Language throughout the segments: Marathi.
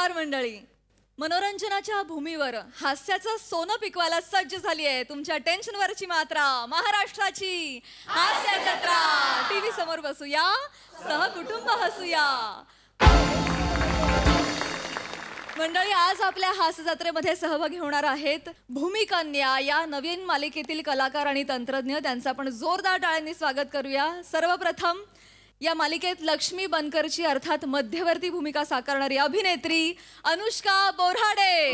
नमस्कार मंडळी. मनोरंजनाच्या भूमीवर हास्याचं सोनं पिकवायला सज्ज झाली आहे तुमच्या टेन्शनवरची मात्रा महाराष्ट्राची हास्य जत्रा. टीव्ही समोर बसूया, सहकुटुंब हसूया. मंडळी, आज आपल्या हास्य जत्रेमध्ये सहभागी होणार आहेत भूमिकन्या या नवीन मालिकेतील कलाकार आणि तंत्रज्ञ. त्यांचं आपण जोरदार टाळ्यांनी स्वागत करूया. सर्वप्रथम या मालिकेत लक्ष्मी बनकरची अर्थात मध्यवर्ती भूमिका साकारणारी अभिनेत्री अनुष्का बोराडे.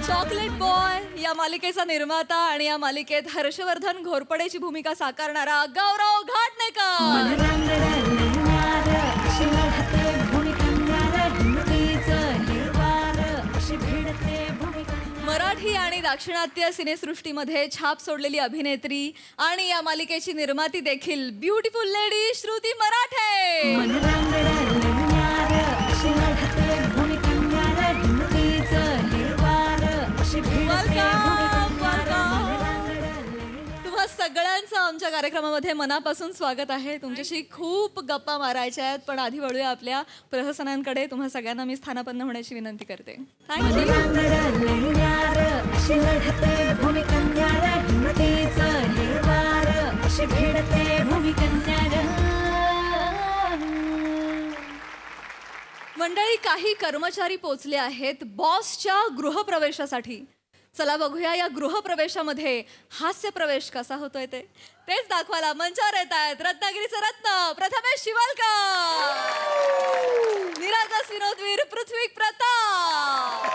चॉकलेट बॉय या मालिकेचा निर्माता आणि या मालिकेत हर्षवर्धन घोरपडेची भूमिका साकारणारा गौरव घाटणेकर. मराठी आणि दाक्षिणात्य सिनेसृष्टीमध्ये छाप सोडलेली अभिनेत्री आणि या मालिकेची निर्माती देखील ब्युटिफुल लेडी श्रुती मराठे. तुम्हा सगळ्यांचं आमच्या कार्यक्रमामध्ये मनापासून स्वागत आहे. तुमच्याशी खूप गप्पा मारायच्या आहेत, पण आधी वळूया आपल्या प्रहसनांकडे. तुम्हा सगळ्यांना मी स्थानापन्न होण्याची विनंती करते. मंडळी, काही कर्मचारी पोचले आहेत बॉसच्या गृहप्रवेशासाठी. चला बघूया या गृहप्रवेशामध्ये हास्य प्रवेश कसा होतोय तेच दाखवायला मंचावर येत आहेत रत्नागिरीचे रत्न प्रथमेश शिवलकर, निरागस विनोदवीर पृथ्वी प्रताप,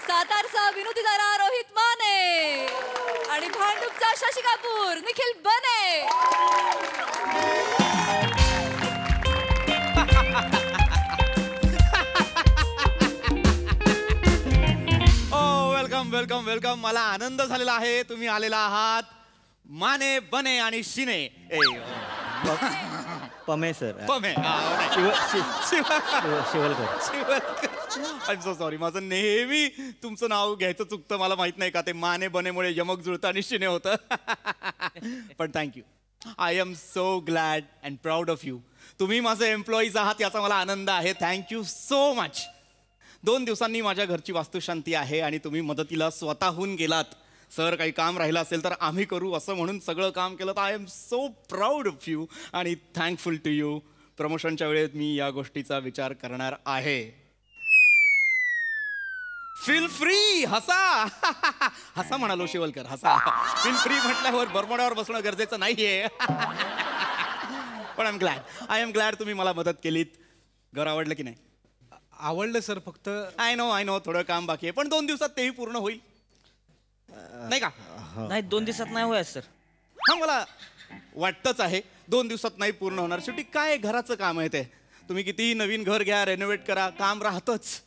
सातारचा विनोदी दारा रोहित माने आणि भांडूपचा शशी कपूर निखिल बने. Welcome welcome welcome. मला आनंद झालेला आहे तुम्ही आलेला आहात. माने बने आणि शिने Pame sir. Pame Shivalkar. I am so sorry. माझं नेहमी तुमचं नाव घ्यायचं चुकतं. मला माहित नाही का ते माने बनेमुळे यमक जुळतं आणि शिने होतं. पण thank you. I am so glad and proud of you. तुम्ही माझे एम्प्लॉईज आहात याचा मला आनंद आहे. Thank you so much. 2 दिवसांनी माझ्या घरची वास्तुशांती आहे आणि तुम्ही मदतीला स्वतःहून गेलात. सर काही काम राहिलं असेल तर आम्ही करू असं म्हणून सगळं काम केलं. तर I am so proud of you आणि थँकफुल टू यू. प्रमोशनच्या वेळेत मी या गोष्टीचा विचार करणार आहे. Feel free. हसा. हसा म्हणालो शिवलकर, हसा. फील फ्री म्हटल्यावर बरमोड्यावर बसणं गरजेचं नाहीये. पण आय एम ग्लॅड तुम्ही मला मदत केलीत. घर आवडलं की नाही? आवडलं सर. फक्त आय नो थोडं काम बाकी आहे, पण 2 दिवसात तेही पूर्ण होईल नाही का? नाही, 2 दिवसात नाही होय सर. हा, मला वाटतंच आहे 2 दिवसात नाही पूर्ण होणार. शेवटी काय घराचं काम आहे ते. तुम्ही कितीही नवीन घर घ्या, रेनोव्हेट करा, काम राहतच.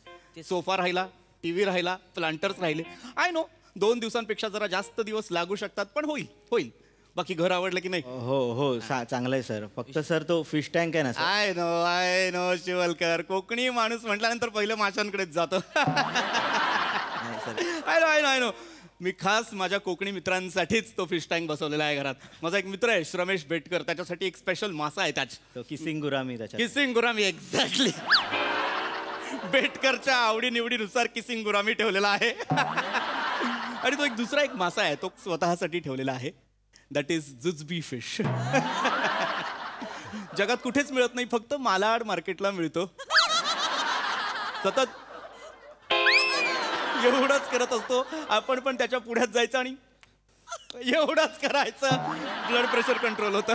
सोफा राहिला, टीव्ही राहिला, प्लांटर्स राहिले. आय नो 2 दिवसांपेक्षा जरा जास्त दिवस लागू शकतात, पण होईल. बाकी घर आवडलं की नाही? हो चांगलं आहे सर. फक्त सर तो फिश टँक आहे ना sir. I know Shivalkar. Konkani माणूस म्हटल्यानंतर पहिलं माशांकडेच जातो. I know. मी खास माझ्या कोकणी मित्रांसाठीच तो फिश टँक बसवलेला आहे घरात. माझा एक मित्र आहे रमेश बेटकर, त्याच्यासाठी एक स्पेशल मासा आहे तो किसिंग गुरामी. एक्झॅक्टली. बेटकरच्या आवडीनिवडीनुसार किसिंग गुरामी ठेवलेला आहे. आणि तो दुसरा एक मासा आहे तो स्वतःसाठी ठेवलेला आहे. दॅट इज जुजबी फिश. जगात कुठेच मिळत नाही, फक्त मालाड मार्केटला मिळतो. सतत एवढंच करत असतो आपण, पण त्याच्या पुढ्यात जायचं आणि एवढंच करायचं. ब्लड प्रेशर कंट्रोल होतं.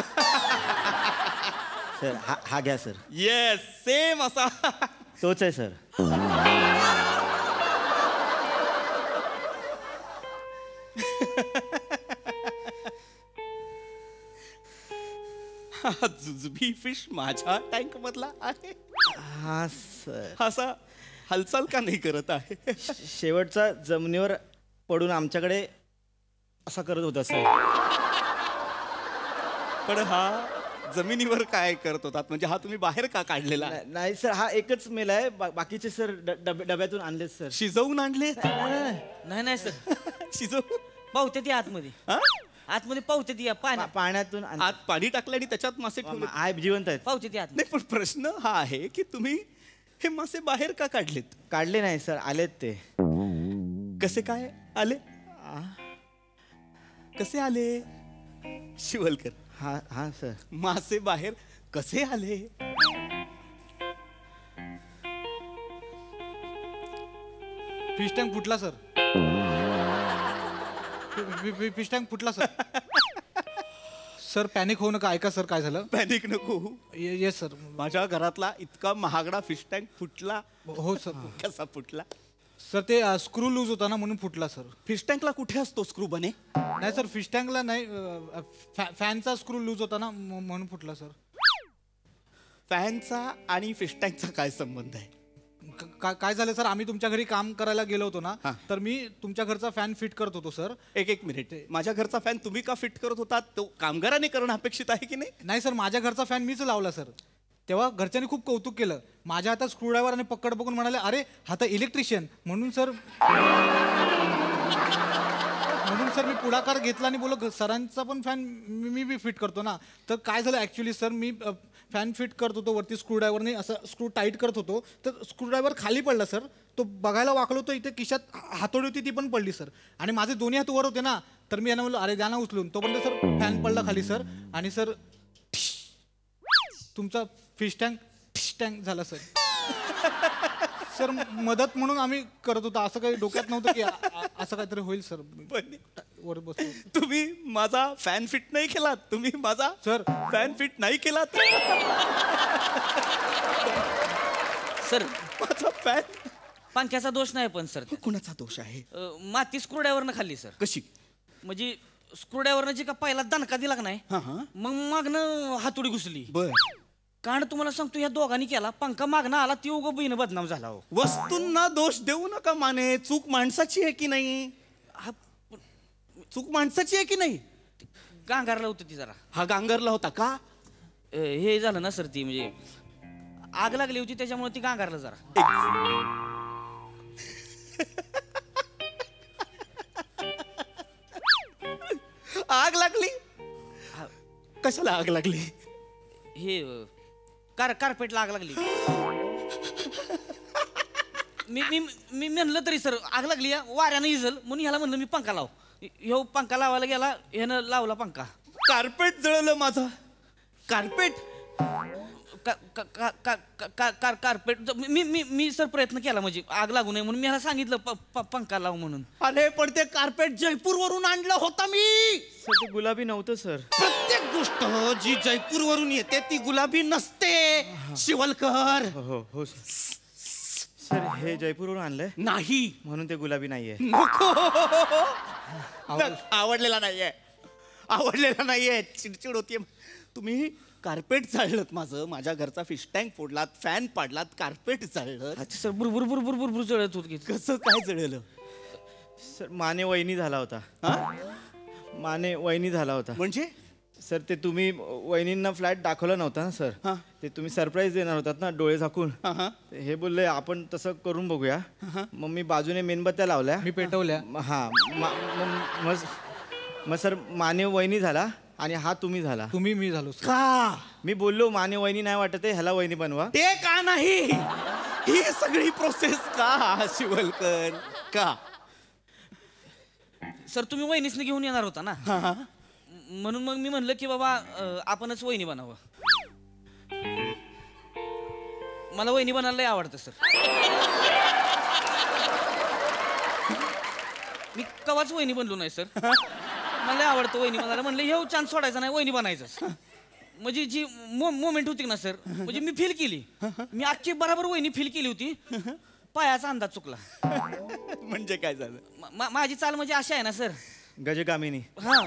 सर हा घ्या सर. येस, सेम असा तोच आहे सर. जुजबी फिश माझ्या टँक मधला आहे. हा सर. असा हालचाल का नाही करत आहे? शेवटचा जमिनीवर पडून आमच्याकडे असा करत होता सर. पण हा जमिनीवर काय करत होतात? म्हणजे हा तुम्ही बाहेर का काढलेला? नाही सर, हा एकच मेल आहे. बाकीचे सर डब्यातून आणले सर. शिजवून आणले? नाही सर. शिजवून भाऊ ते आतमध्ये. आतमध्ये पावते ती पाण्यातून आत पाणी टाकलं आणि त्याच्यात मासे ठेवले. आहे जिवंत आहेत. पावते ती आत. नाही पण प्रश्न हा आहे की तुम्ही हे मासे बाहेर का काढलेत? काढले नाही सर, आलेत ते. कसे काय आले? कसे आले शिवलकर? हा हा सर. मासे बाहेर कसे आले? फिश टँक फुटला सर. फिश टँक फुटला सर. सर पॅनिक होऊ नका. ऐका सर काय झालं. पॅनिक नको. Yes sir. माझ्या घरातला इतका महागडा फिश टँक फुटला. हो सर. कसा फुटला? सर ते स्क्रू लूज होता ना म्हणून फुटला सर. फिश टँकला कुठे असतो स्क्रू बने? नाही सर फिश टँकला नाही, फॅनचा स्क्रू लूज होता ना म्हणून फुटला सर. फॅनचा आणि फिश टँकचा काय संबंध आहे? काय झालं सर, आम्ही तुमच्या घरी काम करायला गेलो होतो ना, हा. तर मी तुमच्या घरचा फॅन फिट करत होतो सर. एक मिनिट. माझ्या घरचा फॅन तुम्ही का फिट करत होता? तो कामगाराने करणं अपेक्षित आहे की नाही? नाही सर, माझ्या घरचा फॅन मीच लावला सर. तेव्हा घरच्यांनी खूप कौतुक केलं. माझ्या हातात स्क्रूड्रायव्हर आणि पकड बघून म्हणाले, अरे हा तर इलेक्ट्रिशियन. म्हणून सर मी पुढाकार घेतला आणि बोललो सरांचा पण फॅन मी बी फिट करतो ना. तर काय झालं ॲक्च्युली सर, मी फॅन फिट करत होतो वरती स्क्रूड्रायव्हरने, असं स्क्रू टाईट करत होतो तर स्क्रूड्रायव्हर खाली पडला सर. तो बघायला वाकलो तर इथे खिशात हातोडी होती ती पण पडली सर. आणि माझे दोन्ही हात वर होते ना, तर मी यांना म्हणलो अरे द्या ना उचलून. तोपर्यंत सर फॅन पडला खाली सर. आणि सर तुमचा फिश टँक झाला सर. सर मदत म्हणून आम्ही करत होतो, असं काही डोक्यात नव्हतं की असं काहीतरी होईल सर. पण वर बसलो. तुम्ही माझा फॅन फिट नाही केलात. तुम्ही माझा सर फॅन फिट नाही केलात. सर माझा फॅन. पंख्याचा दोष नाही पण सर. कुणाचा दोष आहे? माती स्क्रूड्रायव्हरनं खाल्ली सर. कशी? म्हणजे स्क्रूड्रायव्हरनं जी का पहिला दणका दिला का नाही, हा हा. मग मागणं हातोडी घुसली. बर. कारण तुम्हाला सांगतो ह्या दोघांनी केला, पंखा मागणं आला ती उगं बहिण बदनाम झाला. हो वस्तूंना दोष देऊ नका माने. चूक माणसाची आहे की नाही? हा चूक माणसाची आहे की नाही? गांगारला होतं ती जरा. हा गांगरला होता का? हे झालं ना सर, ती म्हणजे आग लागली होती त्याच्यामुळे ती गांगारला जरा. आग लागली? कशाला आग लागली? हे कार्पेटला आग लागली. मी म्हणलं तरी सर आग लागली या वाऱ्यानं इजल म्हणून ह्याला म्हणलं मी पंखा लाव. ह्यो पंखा लावायला गेला, ह्यानं लावला पंखा. कार्पेट जळलं माझं. कार्पेट? कार्पेट मी सर प्रयत्न केला म्हणजे आग लागू नये म्हणून मी ह्याला सांगितलं पंखा लाव म्हणून. अरे पण ते कार्पेट जयपूर वरून आणलं होतं मी. सर ते गुलाबी नव्हतं सर. प्रत्येक गोष्ट जी जयपूर वरून येते ती गुलाबी नसते शिवलकर. हो हो सर, हे जयपूरवरून आणलंय नाही. म्हणून ते गुलाबी नाहीये. नको. आवडलेला नाहीये. आवडलेला नाहीये. चिडचिड होतीये. तुम्ही कार्पेट जाळलं माझं. माझ्या घरचा फिश टँक फोडलात, फॅन पाडलात, कार्पेट जाळलं. अच्छा सर, बुरबुर बुरबुर बुरबुर जळत होत. कसं काय जळलं? सर माने वहिनी झाला होता. हा? माने वहिनी झाला होता. म्हणजे? सर ते तुम्ही वहिनींना फ्लॅट दाखवला नव्हता ना सर. हा. ते तुम्ही सरप्राईज देणार होतात ना डोळे झाकून. हा हा. हे बोलले आपण तसं करून बघूया. मग मी बाजूने मेणबत्त्या लावल्या. मी पेटवल्या. हा मग सर माने वहिनी झाला आणि हा तुम्ही झाला. तुम्ही मी झालो सर. का? मी बोललो माने वहिनी नाही वाटत आहे, ह्याला वहिनी बनवा. ते का नाही? ही सगळी प्रोसेस का शिवलकर? का? सर तुम्ही वहिनीसने घेऊन येणार होता ना, हा हा. म्हणून मग मी म्हणलं की बाबा आपणच वहिनी बनावं. मला वहिनी बनायला लय आवडतं सर. मी कवाच वहिनी बनलो नाही सर. मला लय आवडतं वहिनी बनायला. म्हणलं हे चान्स सोडायचा नाही, वहिनी बनायचंच. म्हणजे जी मोमेंट होती ना सर, म्हणजे मी फील केली. मी अख्खी बरोबर वहिनी फील केली होती. पायाचा अंदाज चुकला. म्हणजे काय झालं? माझी चाल म्हणजे अशी आहे ना सर. गजगामिनी. हा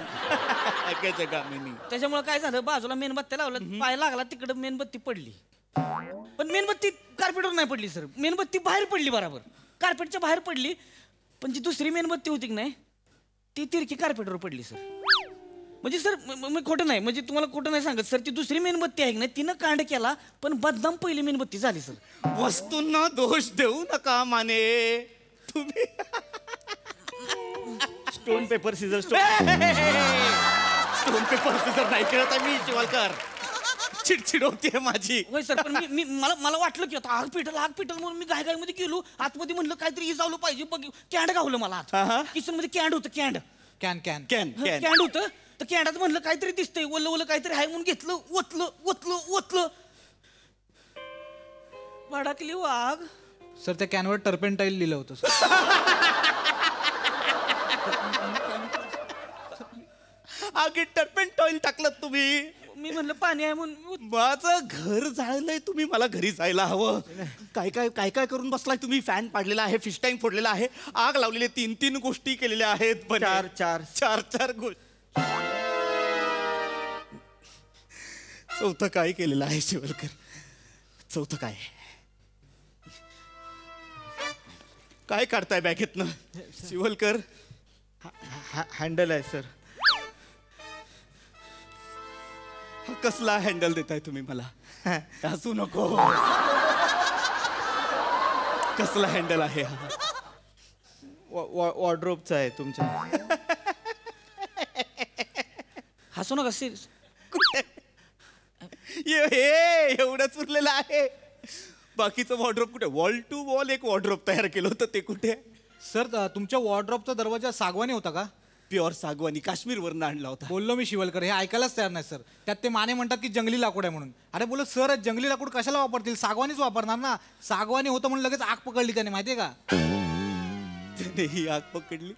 गजगामिनी. त्याच्यामुळे काय झालं, बाजूला मेणबत्त्या लावलं, पाय लागला, तिकडं मेणबत्ती पडली. पण मेणबत्ती कार्पेटवर नाही पडली सर. मेणबत्ती बाहेर पडली बरोबर. कार्पेटच्या बाहेर पडली. पण जी दुसरी मेणबत्ती होती की नाही, ती तिरकी कार्पेटवर पडली सर. म्हणजे सर मी खोटं नाही, म्हणजे तुम्हाला खोटं नाही सांगत सर. ती दुसरी मेणबत्ती आहे की नाही, तिनं कांड केला, पण बदनाम पहिली मेणबत्ती झाली सर. वस्तूंना दोष देऊ नका माने. तुम्ही stone paper scissor stone. Stone paper scissor नाही खेळत आहे मी शिवलकर. चिडचिड होतीये माझी. होय सर, पण मी मला वाटलं की आता आग पेटल म्हणून मी घाईमध्ये गेलो आतमध्ये, म्हणलं काहीतरी इजावलं पाहिजे. बघ कॅन्ड गावलं मला आत. किचन मध्ये कॅन्ड होतं. कॅन कॅन्ड होतं तर कॅन्डात म्हणलं काहीतरी दिसतंय, ओलं काहीतरी आहे म्हणून घेतलं, ओतलं भडकली वाघ. सर त्या कॅनवर टर्पेंटाईल लिहिलं होतं सर. आगीत टर्पेंटाईल टाकलं तुम्ही. मी म्हणलं पाणी आहे म्हणून. माझं घर जाळलंय तुम्ही. मला घरी जायला हवं. काय करून बसलाय तुम्ही. फॅन पाडलेला आहे, फिश टँक फोडलेला आहे, आग लावलेली, 3 गोष्टी केलेल्या आहेत. पण 4 गोष्टी. चौथं काय केलेलं आहे शिवलकर. चौथं काय काढताय बॅगेतनं शिवलकर. हँडल आहे सर. हा कसला हँडल देताय तुम्ही मला. हसू नको. कसला हँडल आहे हा. वॉर्डरोबचा आहे तुमच्या. हसू नका सिरियस. एवढंच उरलेलं आहे. बाकीचं वॉर्डरोब कुठे. वॉल टू वॉल एक वॉर्डरोब तयार केलं होतं ते कुठे. सर तुमच्या वॉर्डरोबचा दरवाजा सागवानी होता का. प्युअर सागवानी काश्मीरवरून आणला होता. बोललो मी शिवलकर, हे ऐकायलाच तयार नाही सर. त्यात ते माने म्हणतात की जंगली लाकूड आहे म्हणून. अरे बोल सर, जंगली लाकूड कशाला वापरतील, सागवानीच वापरणार ना. सागवानी होतं म्हणून लगेच आग पकडली त्याने, माहितीये का. त्याने ही आग पकडली.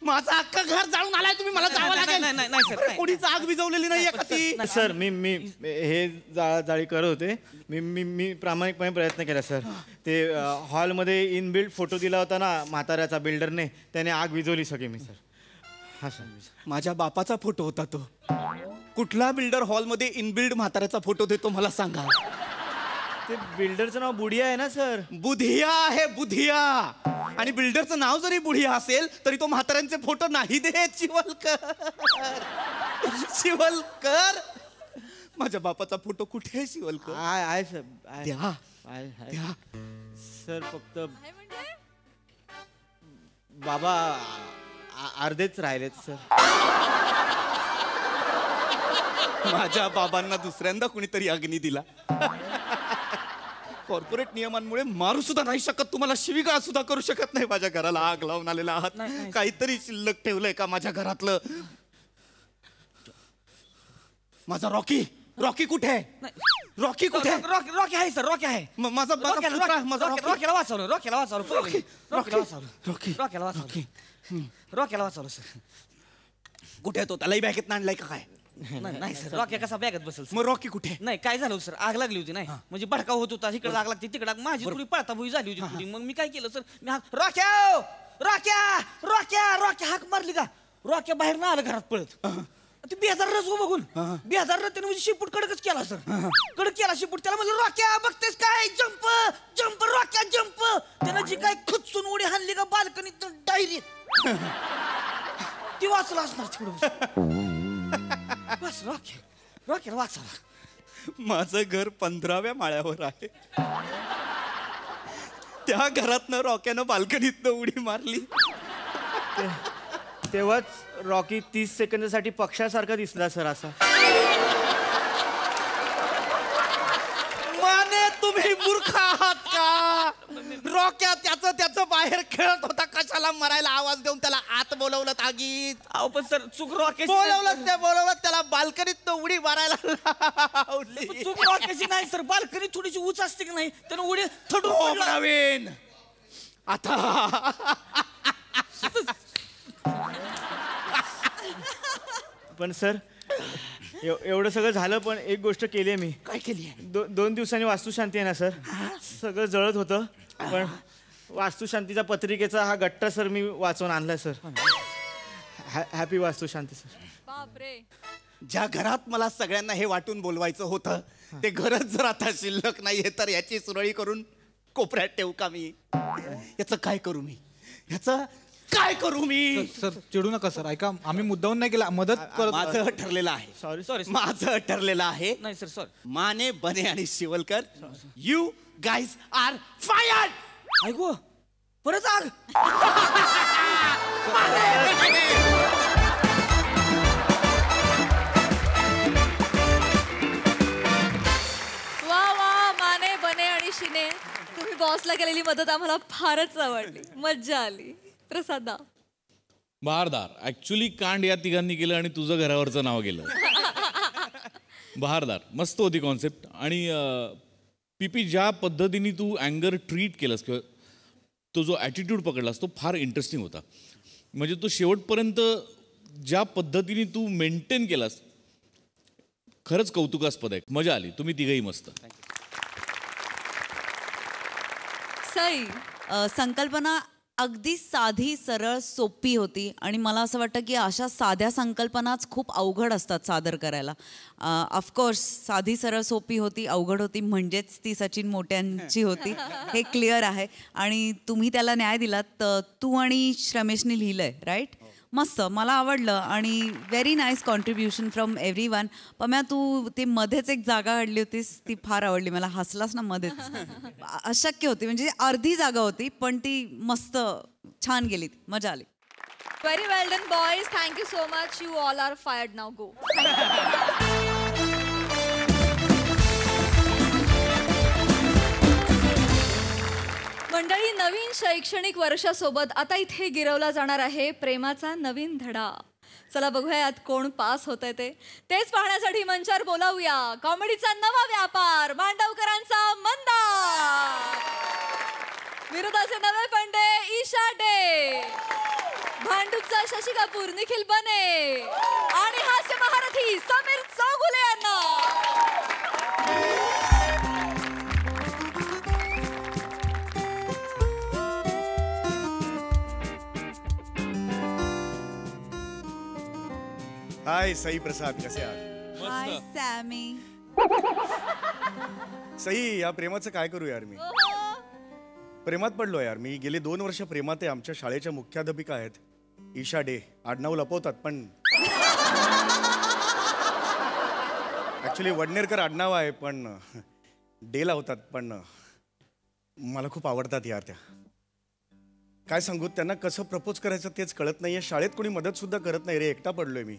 माझं अख्खं घर जाळून आलाय तुम्ही. मला जावं लागेल. नाही सर, कोणीच आग विझवलेली नाहीये का ती. सर मी हे जाळी करत होते. मी प्रामाणिकपणे प्रयत्न केला सर. ते हॉलमध्ये इनबिल्ड फोटो दिला होता ना म्हाताऱ्याचा बिल्डरने, त्याने आग विझवली सगळी मी सर. हा सर. माझ्या बापाचा फोटो होता तो. कुठला बिल्डर हॉलमध्ये इनबिल्ड म्हाताऱ्याचा फोटो देतो मला सांगा. ते बिल्डरचं नाव बुडिया आहे ना सर. बुधिया आहे, बुधिया. आणि बिल्डरचं नाव जरी बुढिया असेल तरी तो म्हाताऱ्यांचे फोटो नाही देत शिवलकर. माझ्या बापाचा फोटो कुठे आहे शिवलकर. आहे सर. द्या. द्या सर. फक्त काय म्हणताय? बाबा अर्धेच राहिलेत सर. माझ्या बाबांना दुसऱ्यांदा कुणीतरी अग्नी दिला. कॉर्पोरेट नियमांमुळे मारू सुद्धा नाही शकत, तुम्हाला शिवीगाळ सुद्धा करू शकत नाही. माझ्या घराला आग लावून आलेला आहात. काहीतरी शिल्लक ठेवलंय का माझ्या घरातलं. माझा रॉकी कुठे आहे. रॉकी कुठे आहे. रॉकी आहे सर. रॉकी आहे. माझा रॉकीला वाचवलं. रॉकीला वाचवलं सर. कुठे आहे तो. त्यालाही बॅगेत आणलाय का काय. नाही सर, रॉकी कसा बॅगेत बसेल. मग रॉकी कुठे. नाही काय झालं सर, आग लागली होती नाही, म्हणजे भडका होत होता. इकडे आग लागते तिकडे माझी थोडी पळताभुई झाली होती थोडी. मग मी काय केलं सर, मी रॉक्या हाक मारली का. रॉक्या बाहेर ना आलं घरात पळत. ते 2000 रस बघून 2000 त्याने म्हणजे शिपूट कडकच केला सर. कडक केला शिपूट. त्याला म्हणलं रॉक्या बघतेस काय, जम्प रॉक्या जम्प. त्यानं जी काय खुचून उडी हाणली का बाल्कनीत डायरेक्ट. ती वाचला असणार तिकडं. बस रॉकेल वाचला. माझं घर 15व्या माळ्यावर आहे. त्या घरातनं रॉक्यानं बाल्कनीतनं उडी मारली. तेव्हाच रॉकी 30 सेकंदासाठी पक्षासारखा दिसला सर असा. माने तुम्ही मूर्ख आहात का. रॉक्या त्याचं बाहेर खेळत होता. कशाला मरायला आवाज देऊन त्याला आत बोलवलं आगीत. अहो पण सर चूक रॉकेट बोलवलं त्याला बाल्कनीत उडी मारायला लावली. चूक रॉकेटची नाही सर. बाल्कनी थोडीशी उंच असते की नाही, त्यानं उडी थडून नवीन. आता पण सर एवढं सगळं झालं, पण एक गोष्ट केली आहे मी. काय केली. 2 दिवसांनी वास्तुशांती आहे ना सर. सगळं जळत होतं, पण वास्तुशांतीचा पत्रिकेचा हा गट्टा सर मी वाचवून आणलाय सर. Happy वास्तुशांती sir. बापरे. ज्या घरात मला सगळ्यांना हे वाटून बोलवायचं होतं ते घरच जर आता शिल्लक नाहीये तर याची सुरळी करून कोपऱ्यात ठेवू का मी. याचं काय करू मी. सर चिडू नका सर. ऐका, आम्ही मुद्दाहून नाही केला, मदत करत. माझं ठरलेलं आहे. सॉरी माझं ठरलेलं आहे. नाही सर सॉरी. माने, बने आणि Shivalkar, you guys are fired. ऐकू परत आग. माने, बने पद्धत आम्हाला फारच आवडली, मज्जा आली. प्रसादा. बहारदार. ऍक्च्युली कांड या तिघांनी केलं आणि तुझं घरावरचं नाव गेलं. बहारदार. मस्त होती कॉन्सेप्ट. आणि पीपी ज्या पद्धतीने तू अँगर ट्रीट केलंस किंवा तो जो ॲटिट्यूड पकडलास तो फार इंटरेस्टिंग होता. म्हणजे तो शेवटपर्यंत ज्या पद्धतीने तू मेंटेन केलास खरंच कौतुकास्पद आहे. मजा आली. तुम्ही तिघही मस्त. सई. संकल्पना अगदी साधी सरळ सोपी होती आणि मला असं वाटतं की अशा साध्या संकल्पनाच खूप अवघड असतात सादर करायला. ऑफकोर्स साधी सरळ सोपी होती, अवघड होती म्हणजेच ती सचिन मोट्यांची होती हे क्लिअर आहे. आणि तुम्ही त्याला न्याय दिलात. तू आणि श्रमेशने लिहिलंय राईट. मस्त, मला आवडलं आणि very nice contribution from every one. Pamya तू ते मध्येच एक जागा काढली होतीस ती फार आवडली मला. हसलास ना मध्येच. अशक्य होती म्हणजे अर्धी जागा होती पण ती मस्त छान गेली. मजा आली. Very well done boys. Thank you so much. You all are fired now. Go. मंडळी, नवीन शैक्षणिक वर्षासोबत आता इथे गिरवला जाणार आहे प्रेमाचा नवीन धडा. चला बघूया यात कोण पास होतंय तेच पाहण्यासाठी मंचावर बोलावूया कॉमेडीचा नवा व्यापार मांडवकरांचा मंदार, विरोधाचे नवे पंडे ईशा डे, भांडूपचा शशी कपूर निखिल बने आणि हास्य महारथी समीर चौगुले यांना. हाय सई प्रसाद, कसे आहात? हाय सॅमी. सई, या प्रेमाचं काय करू यार? मी प्रेमात पडलो यार. मी गेले 2 वर्ष प्रेमात आहे. आमच्या शाळेच्या मुख्याध्यापिका आहेत ईशा डे. आडनाव लपवतात पण ऍक्च्युली वडनेरकर आडनाव आहे पण डे लावतात. पण मला खूप आवडतात यार त्या. काय सांगू, त्यांना कसं प्रपोज करायचं तेच कळत नाहीये. शाळेत कोणी मदत सुद्धा करत नाही रे. एकटा पडलोय मी.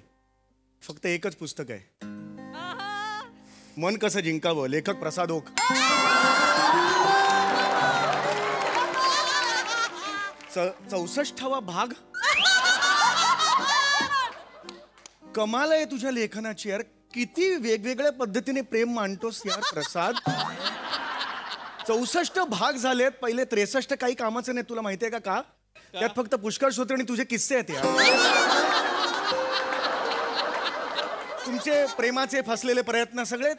फक्त एकच पुस्तक आहे, मन कसं जिंकावं, लेखक प्रसाद ओक. 64वा भाग. कमाल आहे तुझ्या लेखनाची यार. किती वेगवेगळ्या पद्धतीने प्रेम मांडतोस यार प्रसाद. 64 भाग झालेत. पहिले 63 काही कामाचे नाही. तुला माहितीये का? त्यात फक्त पुष्कळ श्रोते आणि तुझे किस्से आहेत यार. तुमचे प्रेमाचे फसलेले प्रयत्न सगळे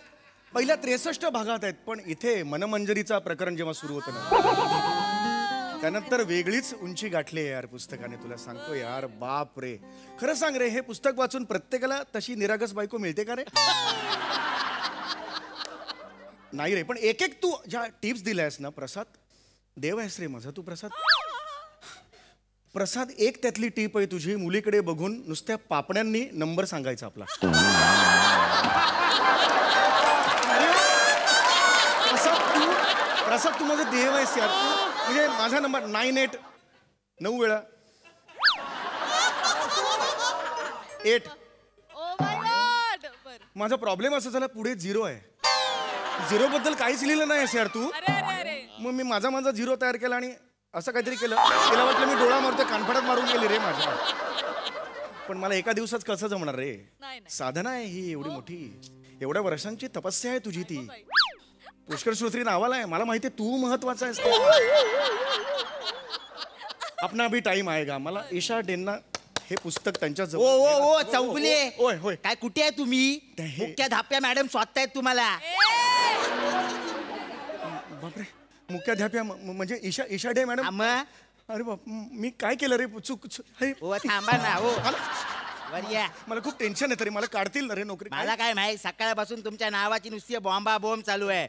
पहिल्या 63 भागात आहेत. पण इथे मनमंजरीचा प्रकरण जेव्हा सुरू होतं ना, त्यानंतर वेगळीच उंची गाठली आहे यार पुस्तकाने. तुला सांगतो यार, बाप रे. खरं सांग रे, हे पुस्तक वाचून प्रत्येकाला तशी निरागस बायको मिळते का रे? नाही रे. पण एक एक तू ज्या टिप्स दिल्यास ना प्रसाद, देव आहेस रे माझा तू प्रसाद. प्रसाद, एक त्यातली टीप आहे तुझी, मुलीकडे बघून नुसत्या पापण्यांनी नंबर सांगायचा आपला. प्रसाद तू माझा देव आहेस यार. म्हणजे माझा नंबर 98 9 वेळा 8. माझा प्रॉब्लेम असा झाला, पुढे 0 आहे. 0 बद्दल काहीच लिहिलं नाहीस यार तू. मग मी माझा 0 तयार केला आणि असं काहीतरी केलं. तिला वाटलं मी डोळा मारतोय, कानफडात मारून गेली रे माझ्या. पण मला एका दिवसात कसं जमणार रे? साधना आहे ही एवढी मोठी. एवढ्या वर्षांची तपस्या आहे तुझी ती. पुष्कर श्रोत्री नावाला आहे. मला माहिती आहे तू महत्वाचा आहेस. अपना भी टाइम आएगा. मला ईशा डेंना हे पुस्तक त्यांच्या ओ ओ ओ चौगुले. होय होय. काय कुठे आहे तुम्ही? मुख्य धाप्या मॅडम शोधतायत तुम्हाला. बापरे, मुख्याध्यापक म्हणजे ईशा डे मॅडम. अरे बाप, मी काय केलं रे? चूक. थांबा ना. हो मला खूप टेन्शन आहे. तरी मला काढतील ना रे नोकरी? मला काय माहिती, सकाळपासून तुमच्या नावाची नुसती बॉम्बा बॉम्ब चालू आहे.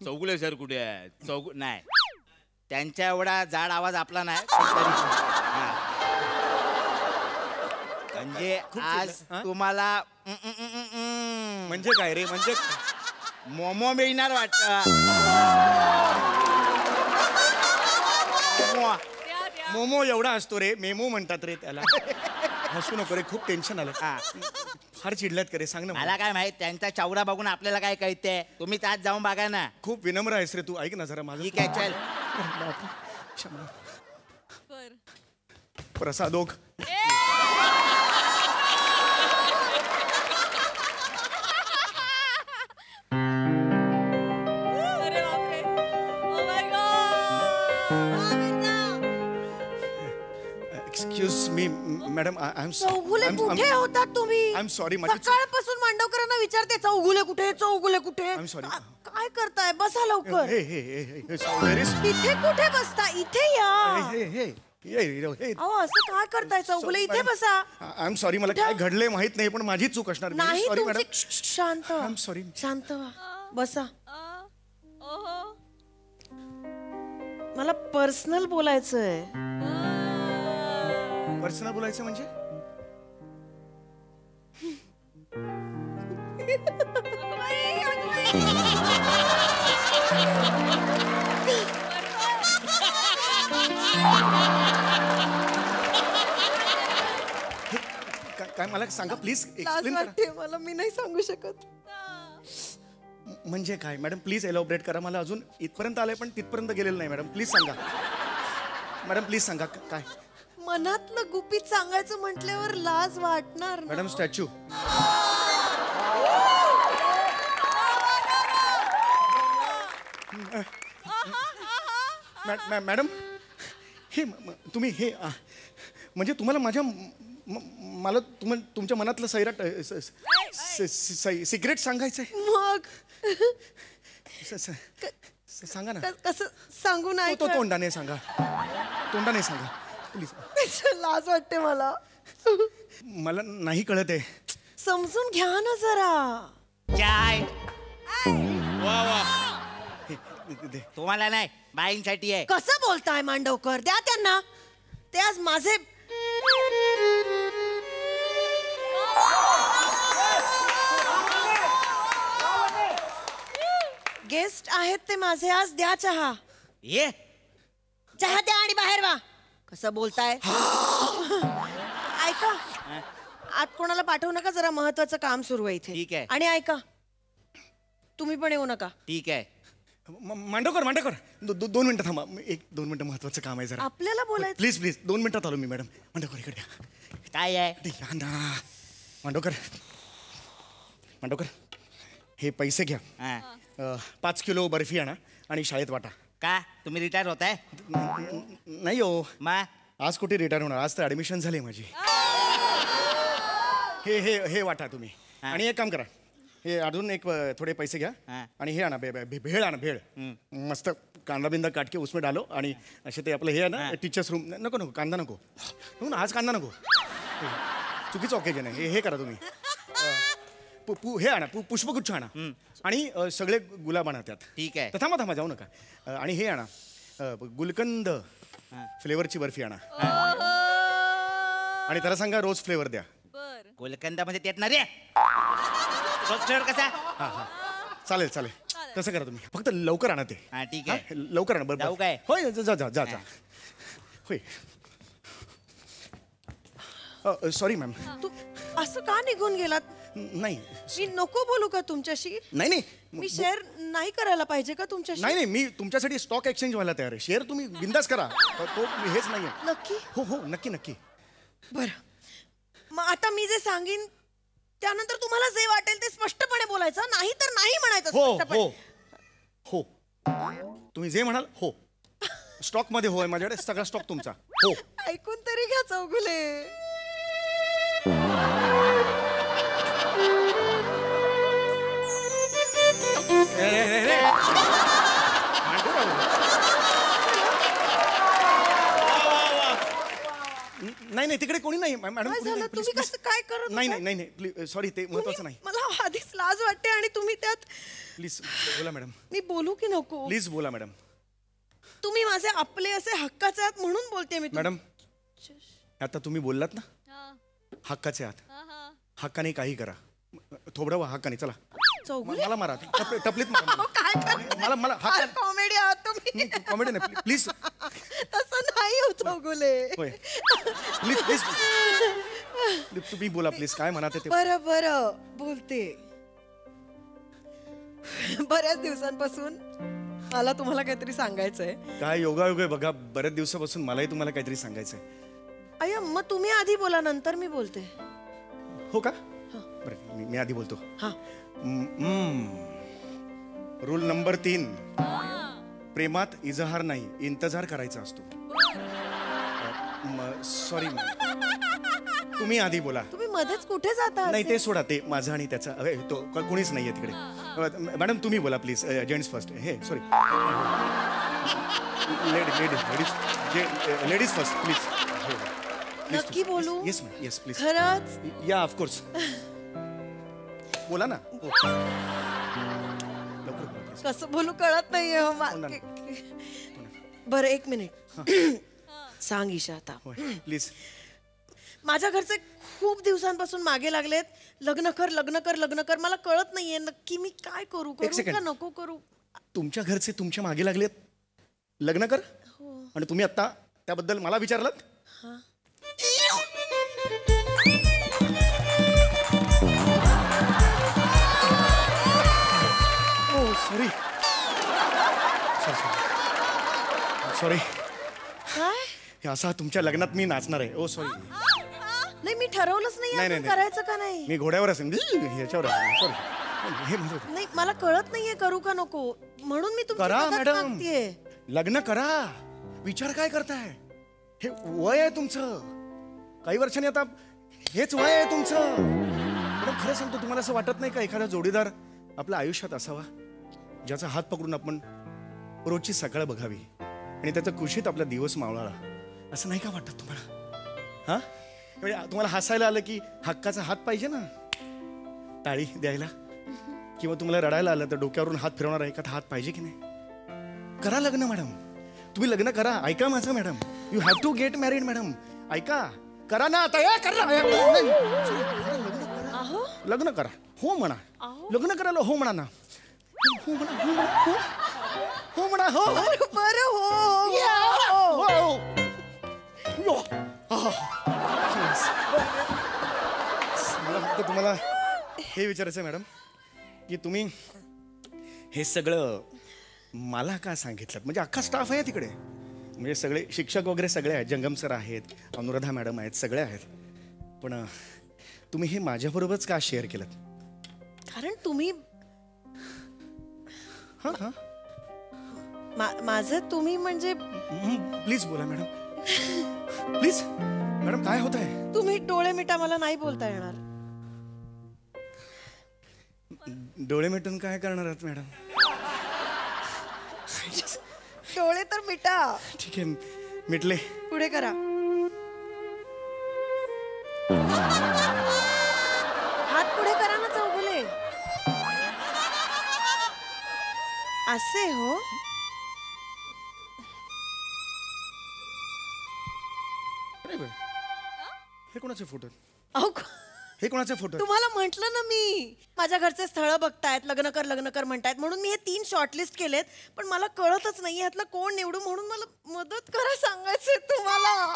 चौगुले सर कुठे आहे? नाही, त्यांच्या एवढा जाड आवाज आपला नाही. म्हणजे आज तुम्हाला म्हणजे काय रे? म्हणजे मोमो मिळणार वाटत. मोमो एवढा असतो रे, मेमो म्हणतात रे त्याला. हसू नको रे, खूप टेन्शन आलं. फार चिडल्यात का रे? सांग ना. मला काय माहित, त्यांचा चौरा बघून आपल्याला काय कळतंय? तुम्ही त्यात जाऊन बघा ना. खूप विनम्र आहेस रे तू. ऐक ना जरा माझं. ठीक आहे, चल. बर प्रसादोग. अरे बापरे oh my god. Excuse me madam, I am Chougule कुठे होतात तुम्ही? I am sorry. सकाळपासून मांडवकरांना विचारते चौगुले कुठे, चौगुले कुठे. I'm sorry. काय करताय? बसा लवकर. इथे कुठे बसता? इथे या. अहो असं काय करताय चौगुले? इथे बसा. आय एम सॉरी, मला काय घडले माहित नाही, पण माझी चूक असणार. नाही सॉरी मॅडम. तुमची शांत व्हा. I am sorry. शांत व्हा. बसा. ओहो. मला पर्सनल बोलायचंय. पर्सनल बोलायचं म्हणजे? काय मला सांगा प्लीज, लाज एक्सप्लेन करा. वाटते मला, मी नाही सांगू शकत. म्हणजे काय मॅडम, प्लीज एलॉबरेट करा. मला अजून इथपर्यंत आलंय पण तिथपर्यंत गेलेलं नाही मॅडम. प्लीज सांगा मॅडम, प्लीज सांगा काय. मनातलं गुपित सांगायचं म्हटल्यावर लाज वाटणार ना. Madam statue. मॅडम हे तुम्ही हे म्हणजे तुम्हाला माझ्या मला तुमच्या मनातलं सैराट सिक्रेट सांगायचंय. मग सांगा ना. कसं सांगू नाही? तो तोंडाने सांगा, तोंडाने सांगा प्लीज. लाज वाटते मला. मला नाही कळत आहे. समजून घ्या ना जरा. वा वा. तुम्हाला नाही, बाईंसाठी आहे. कसं बोलताय मांडवकर? द्या त्यांना. ते आज माझे गेस्ट आहेत, ते माझे आज. द्या चहा. ये चहा द्या आणि बाहेर वा. कसं बोलताय? ऐका, आत कोणाला पाठवू नका, जरा महत्वाचं काम सुरू आहे इथे. ठीक आहे. आणि ऐका, तुम्ही पण येऊ नका. ठीक आहे. मांडवकर 2 मिनिटं थांबा. 1-2 मिनिटं महत्वाचं काम आहे जरा. आपल्याला बोलायचं. प्लीज 2 मिनिटात आलो मी मॅडम. मांडवकर इकडे द्या. काय आहे? या ना मांडवकर. हे पैसे घ्या. हा. 5 किलो बर्फी आणा आणि शाळेत वाटा. का तुम्ही रिटायर होताय? नाही हो, मा आज कुठे रिटायर होणार, आज तर ऍडमिशन झाली माझी. हे हे हे वाटा तुम्ही. आणि एक काम करा, हे अजून एक थोडे पैसे घ्या आणि हे आणा, भेळ आणा. भेळ मस्त कांदा बिंदा काटके उसमें डालो. आणि असे ते आपलं हे आहे ना टीचर्स रूम. नको कांदा नको. आज कांदा नको, चुकीचं ऑकेजन आहे. हे करा तुम्ही. हे आणा, पुष्पगुच्छ आणा आणि सगळे गुलाब आणा त्यात. ठीक आहे. तर थांबा जाऊ नका. आणि हे आणा, गुलकंद फ्लेवरची बर्फी आणा. आणि त्याला सांगा रोज फ्लेवर द्या. बर गोलकंदामध्ये त्यात ना रे कसा? हा चालेल. तसं करा तुम्ही, फक्त लवकर आणा ते. हा ठीक आहे. लवकर आणा. जाऊ काय? होय, जा. होय. Sorry ma'am. तू असं का निघून गेलात? नाही मी नको बोलू का तुमच्याशी? नाही मी शेअर नाही करायला पाहिजे का तुमच्याशी? नाही मी तुमच्यासाठी स्टॉक एक्सचेंज व्हायला तयार आहे. शेअर तुम्ही बिंदास करा. तो हेच नाहीये. नक्की? हो नक्की. बरं, मग आता मी जे सांगीन त्यानंतर तुम्हाला जे वाटेल ते स्पष्टपणे बोलायचं, नाही तर नाही म्हणायचं. स्पष्टपणे. हो तुम्ही जे म्हणाल. हो, स्टॉक मध्ये होय, माझ्याकडे सगळा स्टॉक तुमचा. हो. ऐकून तरी घ्या चौगुले. नाही तिकडे कोणी नाही मॅडम. काय झालं? तुम्ही कसं काय करत होता? नाही प्लीज सॉरी, ते महत्वाचं नाही. मला आधीच लाज वाटते आणि तुम्ही त्यात. प्लीज बोला मॅडम. मी बोलू की नको? प्लीज बोला मॅडम. तुम्ही माझे आपले असे हक्काचे आहात म्हणून बोलते मी. मॅडम आता तुम्ही बोललात ना, हा हक्काचे आहात. हा हक्काने काही करा. थोबडं वा हक्काने. चला चौगुले मला मारा, टपलीत मारा. अहो, काय करताय? मला फार कॉमेडी आहात तुम्ही. कॉमेडी नाही प्लीज. तसं नाही हो चौगुले. होय प्लीज तुम्ही बोला प्लीज. काय म्हणा ते. बरं बोलते. बऱ्याच दिवसांपासून मला तुम्हाला काहीतरी सांगायचंय. काय योगायोग आहे बघा, बऱ्याच दिवसापासून मलाही तुम्हाला काहीतरी सांगायचंय. अय्या, मग तुम्ही आधी बोला, नंतर मी बोलते. हो का? बरं, मी आधी बोलतो. हा. रूल नंबर 3, प्रेमात इजहार नाही, इंतजार करायचा असतो. सॉरी, तुम्ही आधी बोला. तुम्ही मध्येच कुठे जाता? नाही ते सोडा, ते माझं आणि त्याचा तो कोणीच नाहीये तिकडे. मॅडम तुम्ही बोला प्लीज, जेंट्स फर्स्ट. हे सॉरी, लेडीज फर्स्ट प्लीज. नक्की बोलू? Yes ma'am, yes please. खरंच? या ऑफकोर्स. बोला ना. हो. लवकर बोला please. कसं बोलू कळत नाहीये हो मला. बरं, 1 मिनिट. सांग ईशा आता. प्लीज. माझ्या घरचे खूप दिवसांपासून मागे लागलेत, लग्न कर लग्न कर लग्न कर. मला कळत नाहीये नक्की मी काय करू, करू का नको करू. तुमच्या घरचे तुमच्या मागे लागलेत लग्न कर, आणि तुम्ही आता त्याबद्दल मला विचारलं? Sorry sorry. काय? असा तुमच्या लग्नात मी नाचणार आहे. ओ सॉरी. नाही, मी ठरवलंच नाही, नाही नाही. करायचं का नाही. मी घोड्यावर असेल, ह्याच्यावर सॉरी. हे नाही, मला कळत नाहीये करू का नको, म्हणून मी करा तुमची मदत मॅडम. मागतेय. लग्न करा. विचार काय करताय? हे वय आहे तुमचं. काही वर्षांनी आता हेच वय आहे तुमचं. पण खरं सांगतो, तुम्हाला असं वाटत नाही का एखादा जोडीदार आपल्या आयुष्यात असावा, ज्याचा हात पकडून आपण रोजची सकाळ बघावी आणि त्याच्या कुशीत आपला दिवस मावळावा? असं नाही का वाटत तुम्हाला? हा, म्हणजे तुम्हाला हसायला आलं की हक्काचा हात पाहिजे ना, टाळी द्यायला. किंवा तुम्हाला रडायला आलं तर डोक्यावरून हात फिरवणारा एखादा हात पाहिजे की नाही? करा लग्न मॅडम, तुम्ही लग्न करा. ऐका माझं madam, you have to get married madam. ऐका, करा ना आता. लग्न करा. हो म्हणा. लग्न करायला हो म्हणा ना. हो म्हणा, हो म्हणा, हो म्हणा. हो बरं, हो. मला फक्त तुम्हाला हे विचारायचं मॅडम की तुम्ही हे सगळं मला का सांगितलं? म्हणजे अख्खा स्टाफ आहे तिकडे, म्हणजे सगळे शिक्षक वगैरे सगळे आहेत, जंगम सर आहेत, अनुराधा मॅडम आहेत, सगळे आहेत. पण तुम्ही हे माझ्याबरोबरच का शेअर केलं? कारण तुम्ही माझं तुम्ही म्हणजे प्लीज बोला मॅडम, प्लीज. मॅडम काय होत आहे? तुम्ही डोळे मिटा, मला नाही बोलता येणार. डोळे मिटून काय करणार आहात मॅडम? डोळे तर मिटा. ठीक आहे, मिटले. पुढे करा. हात पुढे करा ना चौगुले. असे हो. हे कोणाचे फोटो? अहो, हे कोणाचे फोटो? तुम्हाला म्हंटल ना मी, माझ्या घरचे स्थळ बघतायत, लग्न कर लग्न कर म्हणतायत, म्हणून मी हे 3 शॉर्टलिस्ट केलेत. पण मला कळतच नाही ह्यातला कोण निवडू, म्हणून मला मदत करा, सांगायचंय तुम्हाला.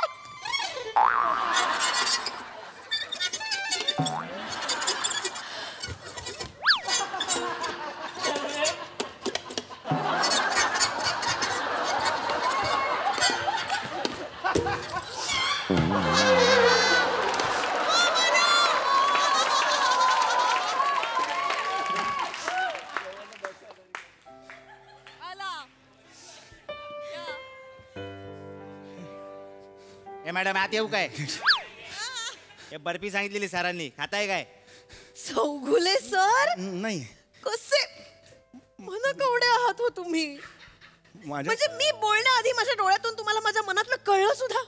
मॅडम आत येऊ काय? हे बर्फी सांगितलेली सरांनी, खाताय काय? चौगुले सर नाही. कसे म्हणा कवडे आहात हो तुम्ही? म्हणजे मी बोलण्याआधी माझ्या डोळ्यातून तुम्हाला माझ्या मनातलं कळलं सुद्धा?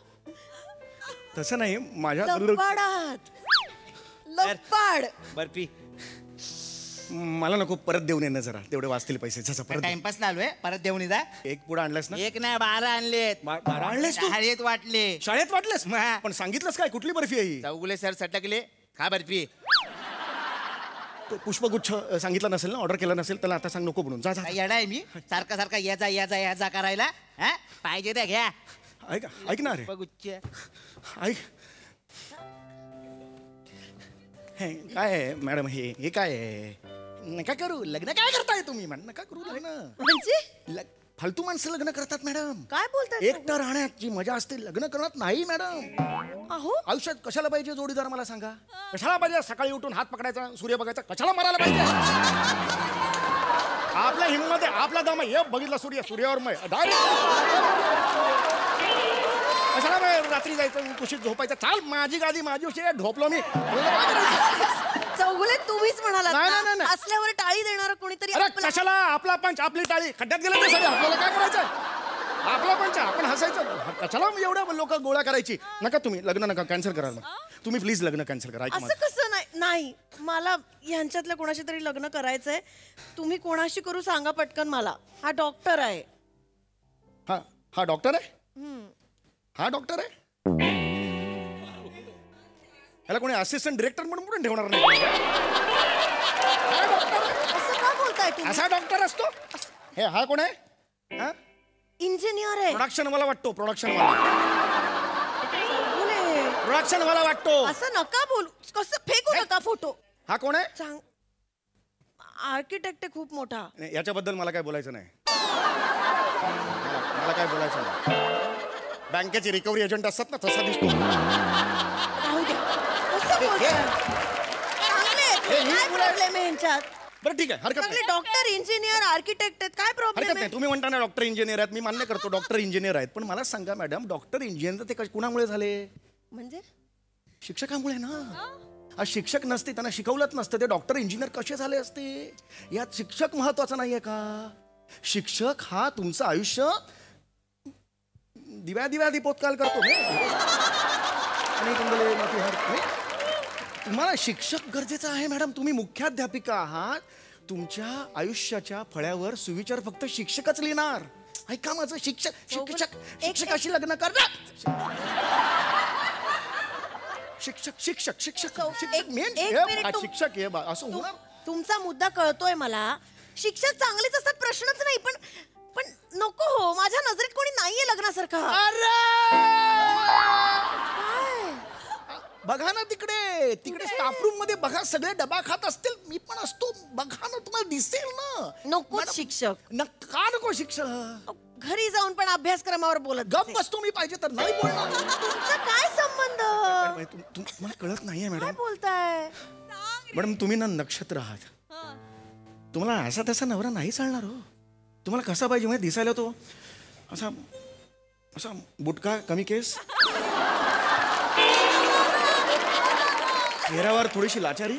तसं नाही, माझ्या लबाड आहात, लबाड. बर्फी मला नको, परत देऊन येणं जरा, तेवढे वाचतील पैसे. जसं परत टाइमपास आलोय, परत देऊन जा. एक पुढे आणलास ना? एक नाही, 12 आणलेत. 12 आणलेस तू? शाळेत वाटले. शाळेत वाटलेस? पण सांगितलंस काय? कुठली बर्फी आहे? चौगुले सर सटकले, खा बर्फी. पुष्पगुच्छ सांगितला नसेल ना, ऑर्डर केला नसेल, त्याला आता सांग नको म्हणून. जा जा. येडा आहे मी सारखा सारखा याचा याचा याचा करायला? हा, पाहिजे त्या घ्या. ऐक ना रे, पुष्पगुच्छ ऐक. हे काय आहे मॅडम? हे काय आहे? नका करू लग्न. काय करताय तुम्ही? नका करू लग्न. म्हणजे फालतू माणसं लग्न करतात मॅडम. काय बोलताय एकटं राहण्यात जी मजा असते लग्न करण्यात नाही मॅडम. अहो आयुष्यात कशाला पाहिजे जोडीदार मला सांगा. कशाला पाहिजे सकाळी उठून हात पकडायचा सूर्य बघायचा. कशाला मारायला पाहिजे. आपल्या हिंमत आहे आपला दम आहे. बघितला सूर्य सूर्यावर मग डायरेक्ट कशाला रात्री जायचं कुशीत झोपायचं. चाल माझी गादी माझी उशी ढोपलो मी. चौगुले तुम्हीच म्हणालात नाही, ना, नाही, नाही. असल्यावर टाळी देणार कोणीतरी अरे आपलं- कशाला आपला पंच आपली टाळी खड्ड्यात गेलं ते सगळे आपल्याला काय करायचं. आपला पंच आपण हसायचं. कशाला एवढ्या लोक गोळा करायची. नका तुम्ही लग्न नका कॅन्सल करा. तुम्ही प्लीज लग्न कॅन्सल करा. असं कसं नाही. नाही मला यांच्यातल्या कोणाशी तरी लग्न करायचंय. तुम्ही कोणाशी करू सांगा पटकन मला. हा डॉक्टर आहे. हा हा डॉक्टर आहे. हा डॉक्टर आहे. ह्याला कोणी असिस्टंट डिरेक्टर म्हणून पण ठेवणार नाही. असं का बोलताय तुम्ही. असा डॉक्टर असतो. हे हा कोण आहे. हा इंजिनियर आहे. प्रोडक्शन वाला वाटतो. प्रोडक्शन वाला वाटतो. असं नका बोलू. कसं फेकू नका फोटो. हा कोण आहे. सांग. आर्किटेक्ट आहे खूप मोठा. नाही, याच्याबद्दल मला काय बोलायचं नाही. मला काय बोलायचं नाही. बँकेचे रिकव्हरी एजंट असतात ना तसा दिसतो. राहू द्या. कसं बोलताय. चांगले आहेत. काय प्रॉब्लेम आहे यांच्यात. बरं ठीक आहे हरकत चांगले नाही. डॉक्टर इंजिनियर आर्किटेक्ट आहेत. काय प्रॉब्लेम हरकत आहे. नाही. तुम्ही म्हणता ना डॉक्टर इंजिनियर आहेत. मी मान्य करतो डॉक्टर इंजिनियर आहेत. पण मला सांगा मॅडम डॉक्टर इंजिनियर ते कुणामुळे झाले. म्हणजे शिक्षकामुळे ना. आज शिक्षक नसते त्यांना शिकवलंच नसतं ते डॉक्टर इंजिनियर कसे झाले असते. यात शिक्षक महत्वाचा नाहीये का. शिक्षक हा तुमचं आयुष्य दिव्या दीपोत्काल करतो. आणि तुम्हाला शिक्षक गरजेचा आहे मॅडम. तुम्ही मुख्याध्यापिका आहात. तुमच्या आयुष्याच्या फळ्यावर सुविचार फक्त शिक्षकच लिहिणार. ऐका माझं. शिक्षकाशी लग्न करणार. शिक्षक मेन शिक्षक हे असं होणार. तुमचा मुद्दा कळतोय मला. शिक्षक चांगलेच असतात प्रश्नच नाही. पण नको हो. माझ्या नजरेत कोणी नाहीये लग्नासारखा. बघा ना तिकडे स्टाफ रूम मध्ये बघा सगळे डबा खात असतील. मी पण असतो. बघा ना तुम्हाला दिसेल ना. नको शिक्षक. का नको शिक्षक. घरी जाऊन पण अभ्यासक्रमावर बोलत गप बसतो मी पाहिजे तर नाही बोलणार. तुमचा काय संबंध. तुम्हाला कळत नाहीये काय मॅडम. बोलताय. मॅडम तुम्ही ना नक्षत्र आहात. तुम्हाला असा तसा नवरा नाही चालणार हो. तुम्हाला कसा पाहिजे म्हणजे दिसायला तो असा बुटका कमी केस चेहऱ्यावर थोडीशी लाचारी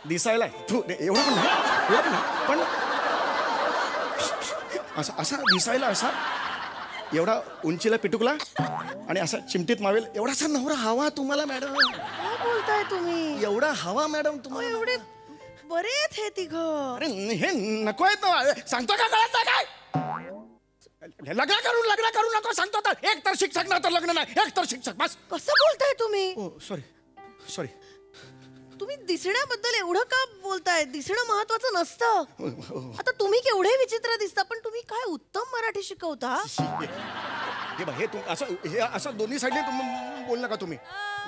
दिसायला एवढं पण नाही पण असा दिसायला असा एवढा उंचीला पिटुकला आणि असा चिमटीत मावेल एवढासा नवरा हवा तुम्हाला मॅडम. काय बोलताय तुम्ही. एवढा हवा मॅडम तुम्हाला. एवढे बरे आहेत हे तिघं. अरे हे नको आहेत ना. सांगतो का कळत काय. लग्न करू नको सांगतो तर. एक तर शिक्षक ना तर लग्न नाही. एक तर शिक्षक बस. कसं बोलताय तुम्ही. सॉरी तुम्ही दिसण्याबद्दल एवढं का बोलताय. दिसणं महत्वाचं नसतं. आता तुम्ही केवढे विचित्र दिसता पण तुम्ही काय उत्तम मराठी शिकवता. हे असं दोन्ही साईडने तुम्ही बोल नका तुम्ही.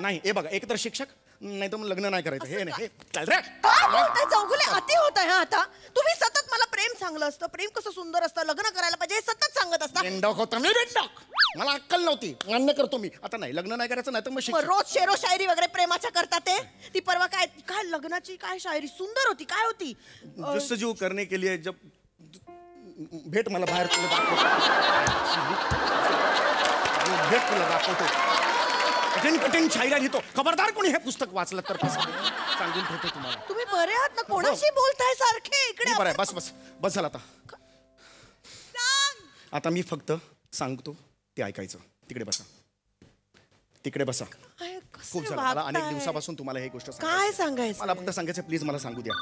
नाही हे बघा एक तर शिक्षक नाही तर मग लग्न नाही करायचं. हे नाही चल रे. काय बोलताय चौगुले. अति होत आहे आता. तुम्ही सतत मला प्रेम सांगलं असतं. प्रेम कसं सुंदर असतं लग्न करायला पाहिजे हे सतत सांगत असता. बेंडॉक होता मी. बेंडॉक मला अक्कल नव्हती. मान्य करतो मी. आता नाही लग्न नाही करायचं नाही तर मग रोज शेरो शायरी वगैरे प्रेमाच्या करतात ते. ती परवा काय काय लग्नाची काय शायरी सुंदर होती. काय होती. जस्तजू करने के लिए जब भेट मला बाहेर भेट तुला दाखवतो. कठीण शायऱ्या लिहितो. खबरदार कोणी हे पुस्तक वाचलं तर सांगून ठेवतो तुम्हाला. तुम्ही बरे आहात ना. कोणाशी बोलताय सारखे इकडे. बरं बस झालं आता. आता मी फक्त सांगतो ते ऐकायचं. तिकडे बसा. खूप झालं. मला अनेक दिवसापासून तुम्हाला ही गोष्ट काय सांगायचं. मला फक्त सांगायचं प्लीज मला सांगू द्या.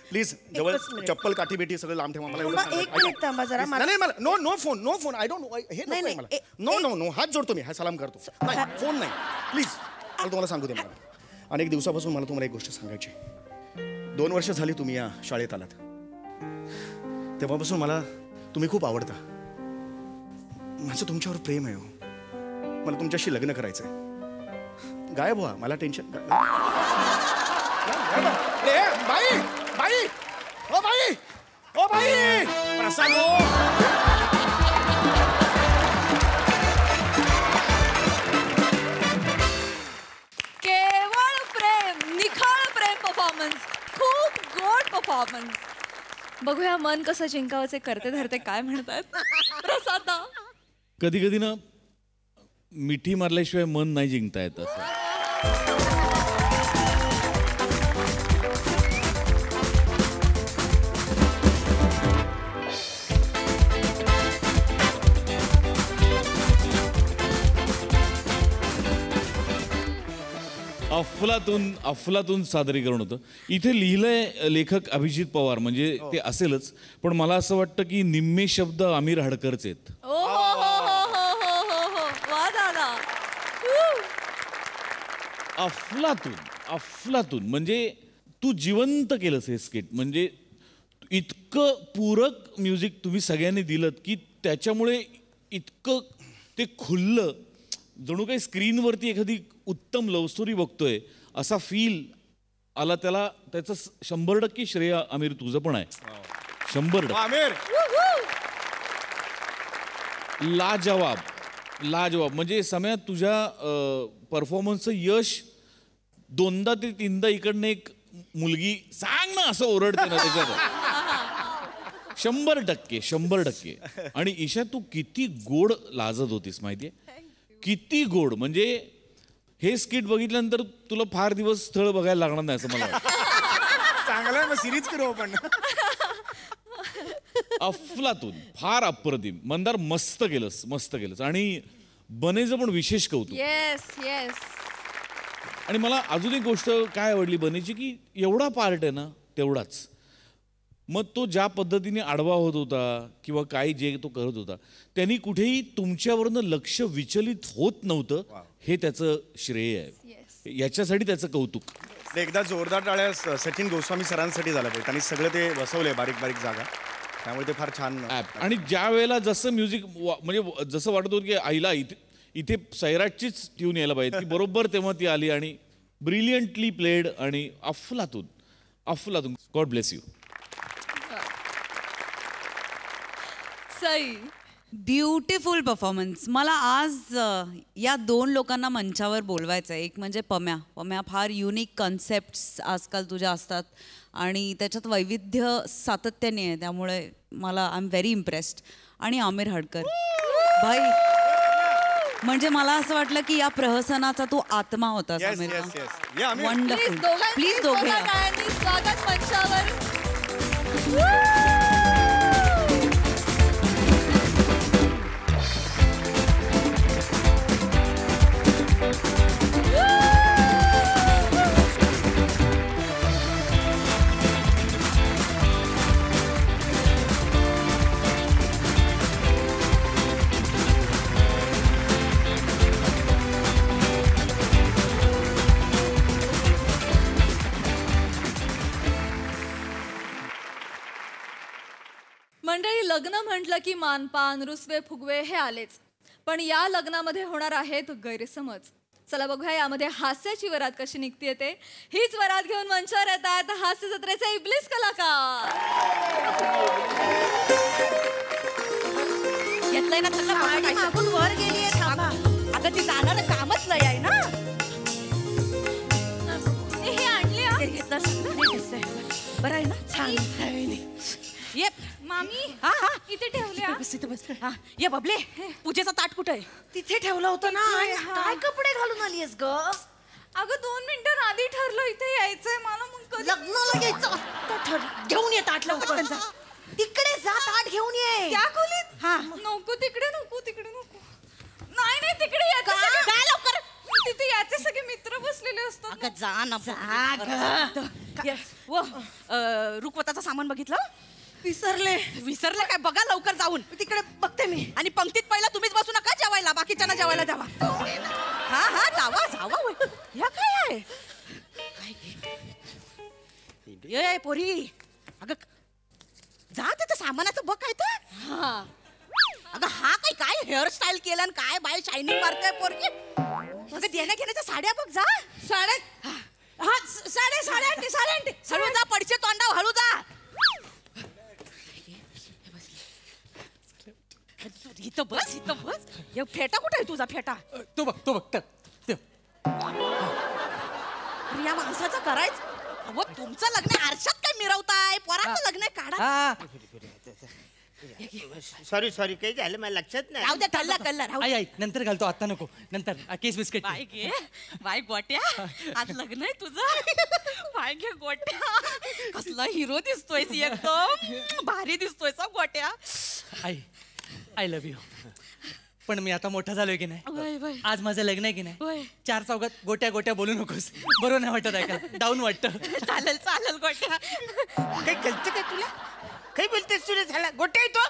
प्लीज जवळ चप्पल काठी बेटी सगळं लांब ठेवा. मला एक मिनिट थांबा जरा. नाही मला नो फोन आय डोंट. हे नको मला. नो हात जोडतो मी. हा सलाम करतो. नाही फोन नाही प्लीज. मला तुम्हाला सांगू द्या. मला अनेक दिवसापासून मला तुम्हाला एक गोष्ट सांगायची. 2 वर्ष झाली तुम्ही या शाळेत आलात. तेव्हापासून मला तुम्ही खूप आवडता. माझं तुमच्यावर प्रेम आहे. मला तुमच्याशी लग्न करायचंय. गायब व्हा. मला टेन्शन. बाई असा गो केवळ प्रेम, निखळ प्रेम परफॉर्मन्स, खूप गोड परफॉर्मन्स. बघूया मन कसं जिंकावचे करते धरते काय म्हणतात प्रसादा. कधी कधी ना मिठी मारल्याशिवाय मन नाही जिंकता येत असं. अफलातून सादरीकरण होतं. इथे लिहिलंय लेखक अभिजित पवार, म्हणजे ते असेलच, पण मला असं वाटतं की निम्मे शब्द आमिर हाडकरचे आहेत. ओ हो हो हो हो हो हो हो वा दादा. अफलातून म्हणजे तू जिवंत केलंस हे स्किट. म्हणजे इतकं पूरक म्युझिक तुम्ही सगळ्यांनी दिलं की त्याच्यामुळे इतकं ते खुललं, जणू काही स्क्रीनवरती एखादी उत्तम लव्ह स्टोरी बघतोय असा फील आला. त्याचं 100% श्रेय आमिर तुझं पण आहे. 100%. आमिर लाजवाब. म्हणजे सम्या तुझ्या परफॉर्मन्सचं यश 2दा ते 3दा इकडनं एक मुलगी सांग ना असं ओरडते ना त्याच्यात. 100%. आणि ईशा तू किती गोड लाजत होतीस माहितीये, किती गोड. म्हणजे हे स्किट बघितल्यानंतर तुला फार दिवस स्थळ बघायला लागणार नाही असं मला वाटतं. चांगला आहे, मग सिरीज करू आपण. अफलातून फार अप्रतिम. मंदार मस्त केलंस आणि बनेचं पण विशेष कौतुक. Yes yes. आणि मला अजून एक गोष्ट काय आवडली बनेची, की एवढा पार्ट आहे ना तेवढाच, मग तो ज्या पद्धतीने आडवा होत होता किंवा काय जे तो करत होता त्यांनी कुठेही तुमच्यावरनं लक्ष विचलित होत नव्हतं. हे त्याचं श्रेय आहे. याच्यासाठी त्याचं कौतुक. एकदा जोरदार टाळ्या सचिन गोस्वामी सरांसाठी झाला पाहिजे. त्यांनी सगळं ते बसवलंय बारीक बारीक जागा, त्यामुळे ते फार छान. आणि ज्या वेळेला जसं म्युझिक म्हणजे जसं वाटत होतं की आईला इथे सैराटचीच ट्यून यायला पाहिजे, ती बरोबर तेव्हा ती आली आणि ब्रिलियंटली प्लेड. आणि अफलातून. God bless you. Sai. Beautiful performance. मला आज या 2 लोकांना मंचावर बोलवायचं आहे. एक म्हणजे पम्या फार युनिक कन्सेप्ट्स आजकाल तुझ्या असतात आणि त्याच्यात वैविध्य सातत्याने आहे, त्यामुळे मला आय एम व्हेरी इम्प्रेस्ड. आणि आमिर हाडकर भाई, म्हणजे मला असं वाटलं की या प्रहसनाचा तू आत्मा होता. वंडरफुल. प्लीज दोघे स्वागत मंचावर. मंडळी, लग्न म्हटलं की मानपान रुसवे फुगवे हे आलेच, पण या लग्नामध्ये होणार आहेत गैरसमज. चला बघूया यामध्ये हास्याची वरात कशी निघते ते. हीच वरात घेऊन मंचावर येतात हास्य जत्रेचे इब्लिस कलाकार. घेतलंय ना तुला पाणी मागून वर गेली आहे. थांबा अगं, ती जाणार कामच लय आहे ना. हे आणले घेतलं बरं आहे ना. छान ये मामी. हा हा इथे ठेवले. बस इथे बस. हा ये बबले, पूजेचा ताट कुठे आहे? तिथे ठेवला होता ना. काय कपडे घालून आलीस ग? अगं 2 मिनिटं आधी ठरलं इथे यायचंय मला. मग लग्नाला यायचं. घेऊन ये ताट लवकर. तिकडे जा, ताट घेऊन ये. त्या खोलीत? हा. नको तिकडे नको. नाही तिकडे यायचं. काय लवकर? तिथे याचे सगळे मित्र बसलेले असतात. अगं जा ना. रुकवताचं सामान बघितलं? विसरले काय? बघा लवकर जाऊन. तिकडे बघते मी. आणि पंक्तीत पहिला तुम्हीच बसू नका जेवायला, बाकीच्यांना जेवायला द्यावा. हा जावा. ह्या काय आहे? ये पोरी, अगं जा तिथं सामानाचं बघ काय तर. अगं हा काय हेअरस्टाईल केलं आणि काय बाय शायनिंग मारते पोरगी. अगं देण्या घेण्याच्या साड्या बघ. जा साड्या आणते. हळू जा, पडशे तोंडाव हळू जा. इथं बस इथं बस. हे फेटा कुठे आहे तुझा फेटा? तो बघ अरे या माणसाचं करायचं. अहो तुमचं लग्न आरशात काय मिरवताय? पोराचं लग्न काढा. सॉरी काही झालं मला लक्षात नाही. राहू दे कल्ला कल्ला राहू दे. आई नंतर घालतो, आता नको, नंतर केस बिस्किट. बाय घे बाय गोट्या, आज लग्न आहे तुझं. बाय घे गोट्या, कसला हिरो दिसतोयस एकदम भारी दिसतोय सा गोट्या. I love you. पण मी आता मोठा झालोय की नाही, आज माझं लग्न आहे की नाही, 4 चौघात गोट्या गोट्या बोलू नकोस, बरोबर नाही वाटत ऐकायला, डाऊन वाटतं. चालेल चालेल गोट्या. काही कळतं काय तुला? काही बोलतेस तुला? झाला गोट्या आहे तो,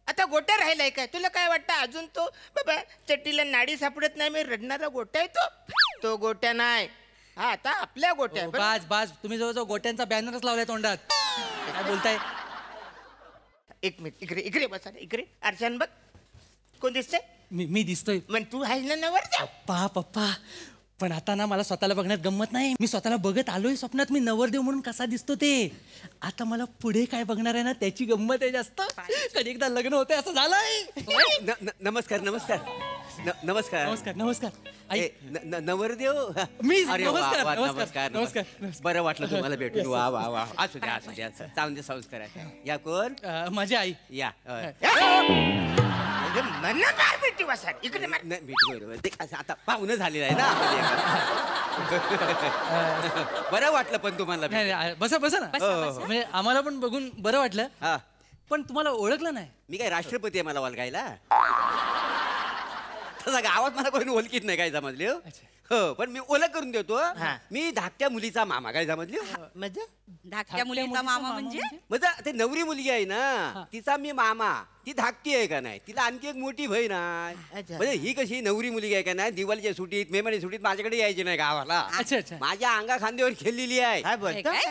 आता गोट्या राहिलाय काय? तुला काय वाटतं अजून तो बाबा चट्टीला नाडी सापडत नाही मी रडणारा गोट्या आहे तो गोट्या नाही. हा आता आपल्या गोट्या. बाज तुम्ही जवळजवळ गोट्यांचा बॅनरच लावलाय तोंडात. काय बोलताय? एक मिनिट इकडे बसा इकडे. आरशान बघ कोण दिसतंय? मी दिसतोय. मग तू आहेस ना नवर? पप्पा पण आता ना मला स्वतःला बघण्यात गंमत नाही. मी स्वतःला बघत आलोय स्वप्नात मी नवरदेव म्हणून कसा दिसतो ते. आता मला पुढे काय बघणार आहे ना त्याची गंमत आहे जास्त. कधी एकदा लग्न होते असं झालंय. नमस्कार. आई नवरदेव मी. अरे नमस्कार. बरं वाटलं तुम्हाला भेटून. वा असू द्या चांगले संस्कार आहे. या कोण? माझी आई. या भेटी बसा इकडे. बरोबर आता पाहुणं झालेलं आहे ना. बरं वाटलं पण तुम्हाला बसा ना. म्हणजे आम्हाला पण बघून बरं वाटलं. पण तुम्हाला ओळखलं नाही. मी काय राष्ट्रपती आहे मला ओळखायला? तसा गावात मला कोणी ओळखीत नाही काय समजले. हो पण मी ओळख करून देतो. मी धाकट्या मुलीचा मामा काय समजले. म्हणजे धाकट्या मुलीचा मामा म्हणजे म्हणजे ते नवरी मुलगी आहे ना तिचा मी मामा. ती धाकटी आहे का नाही, तिला आणखी एक मोठी बहीण आहे. म्हणजे ही कशी नवरी मुलगी आहे का नाही, दिवाळीच्या सुट्टीत मेहमानी सुट्टीत माझ्याकडे यायची नाही गावाला. माझ्या अंगा खांद्यावर खेळलेली आहे.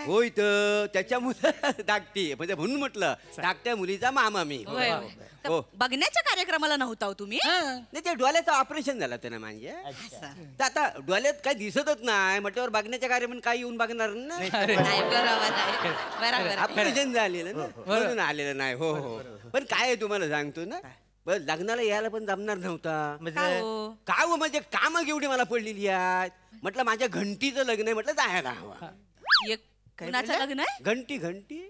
होय तर त्याच्यामुळे धाकटी म्हणजे म्हणून म्हटलं धाकट्या मुलीचा मामा मी. हो बघण्याच्या कार्यक्रमाला नव्हता तुम्ही? नाही ते डोळ्याचं ऑपरेशन झालं होतं ना माझे. तर आता डोळ्यात काही दिसतच नाही म्हटल्यावर बघण्याच्या कार्यक्रम काही येऊन बघणार ना. ऑपरेशन झालेलं ना म्हणून आलेलं नाही. हो पण काय तुम्हाला सांगतो ना लग्नाला यायला पण जमणार नव्हता. काय म्हणजे काम एवढी मला पडलेली आहेत. म्हटलं माझ्या घंटीचं लग्न आहे म्हटलं जायला हवा. कुणाचं लग्न आहे? घंटी घंटी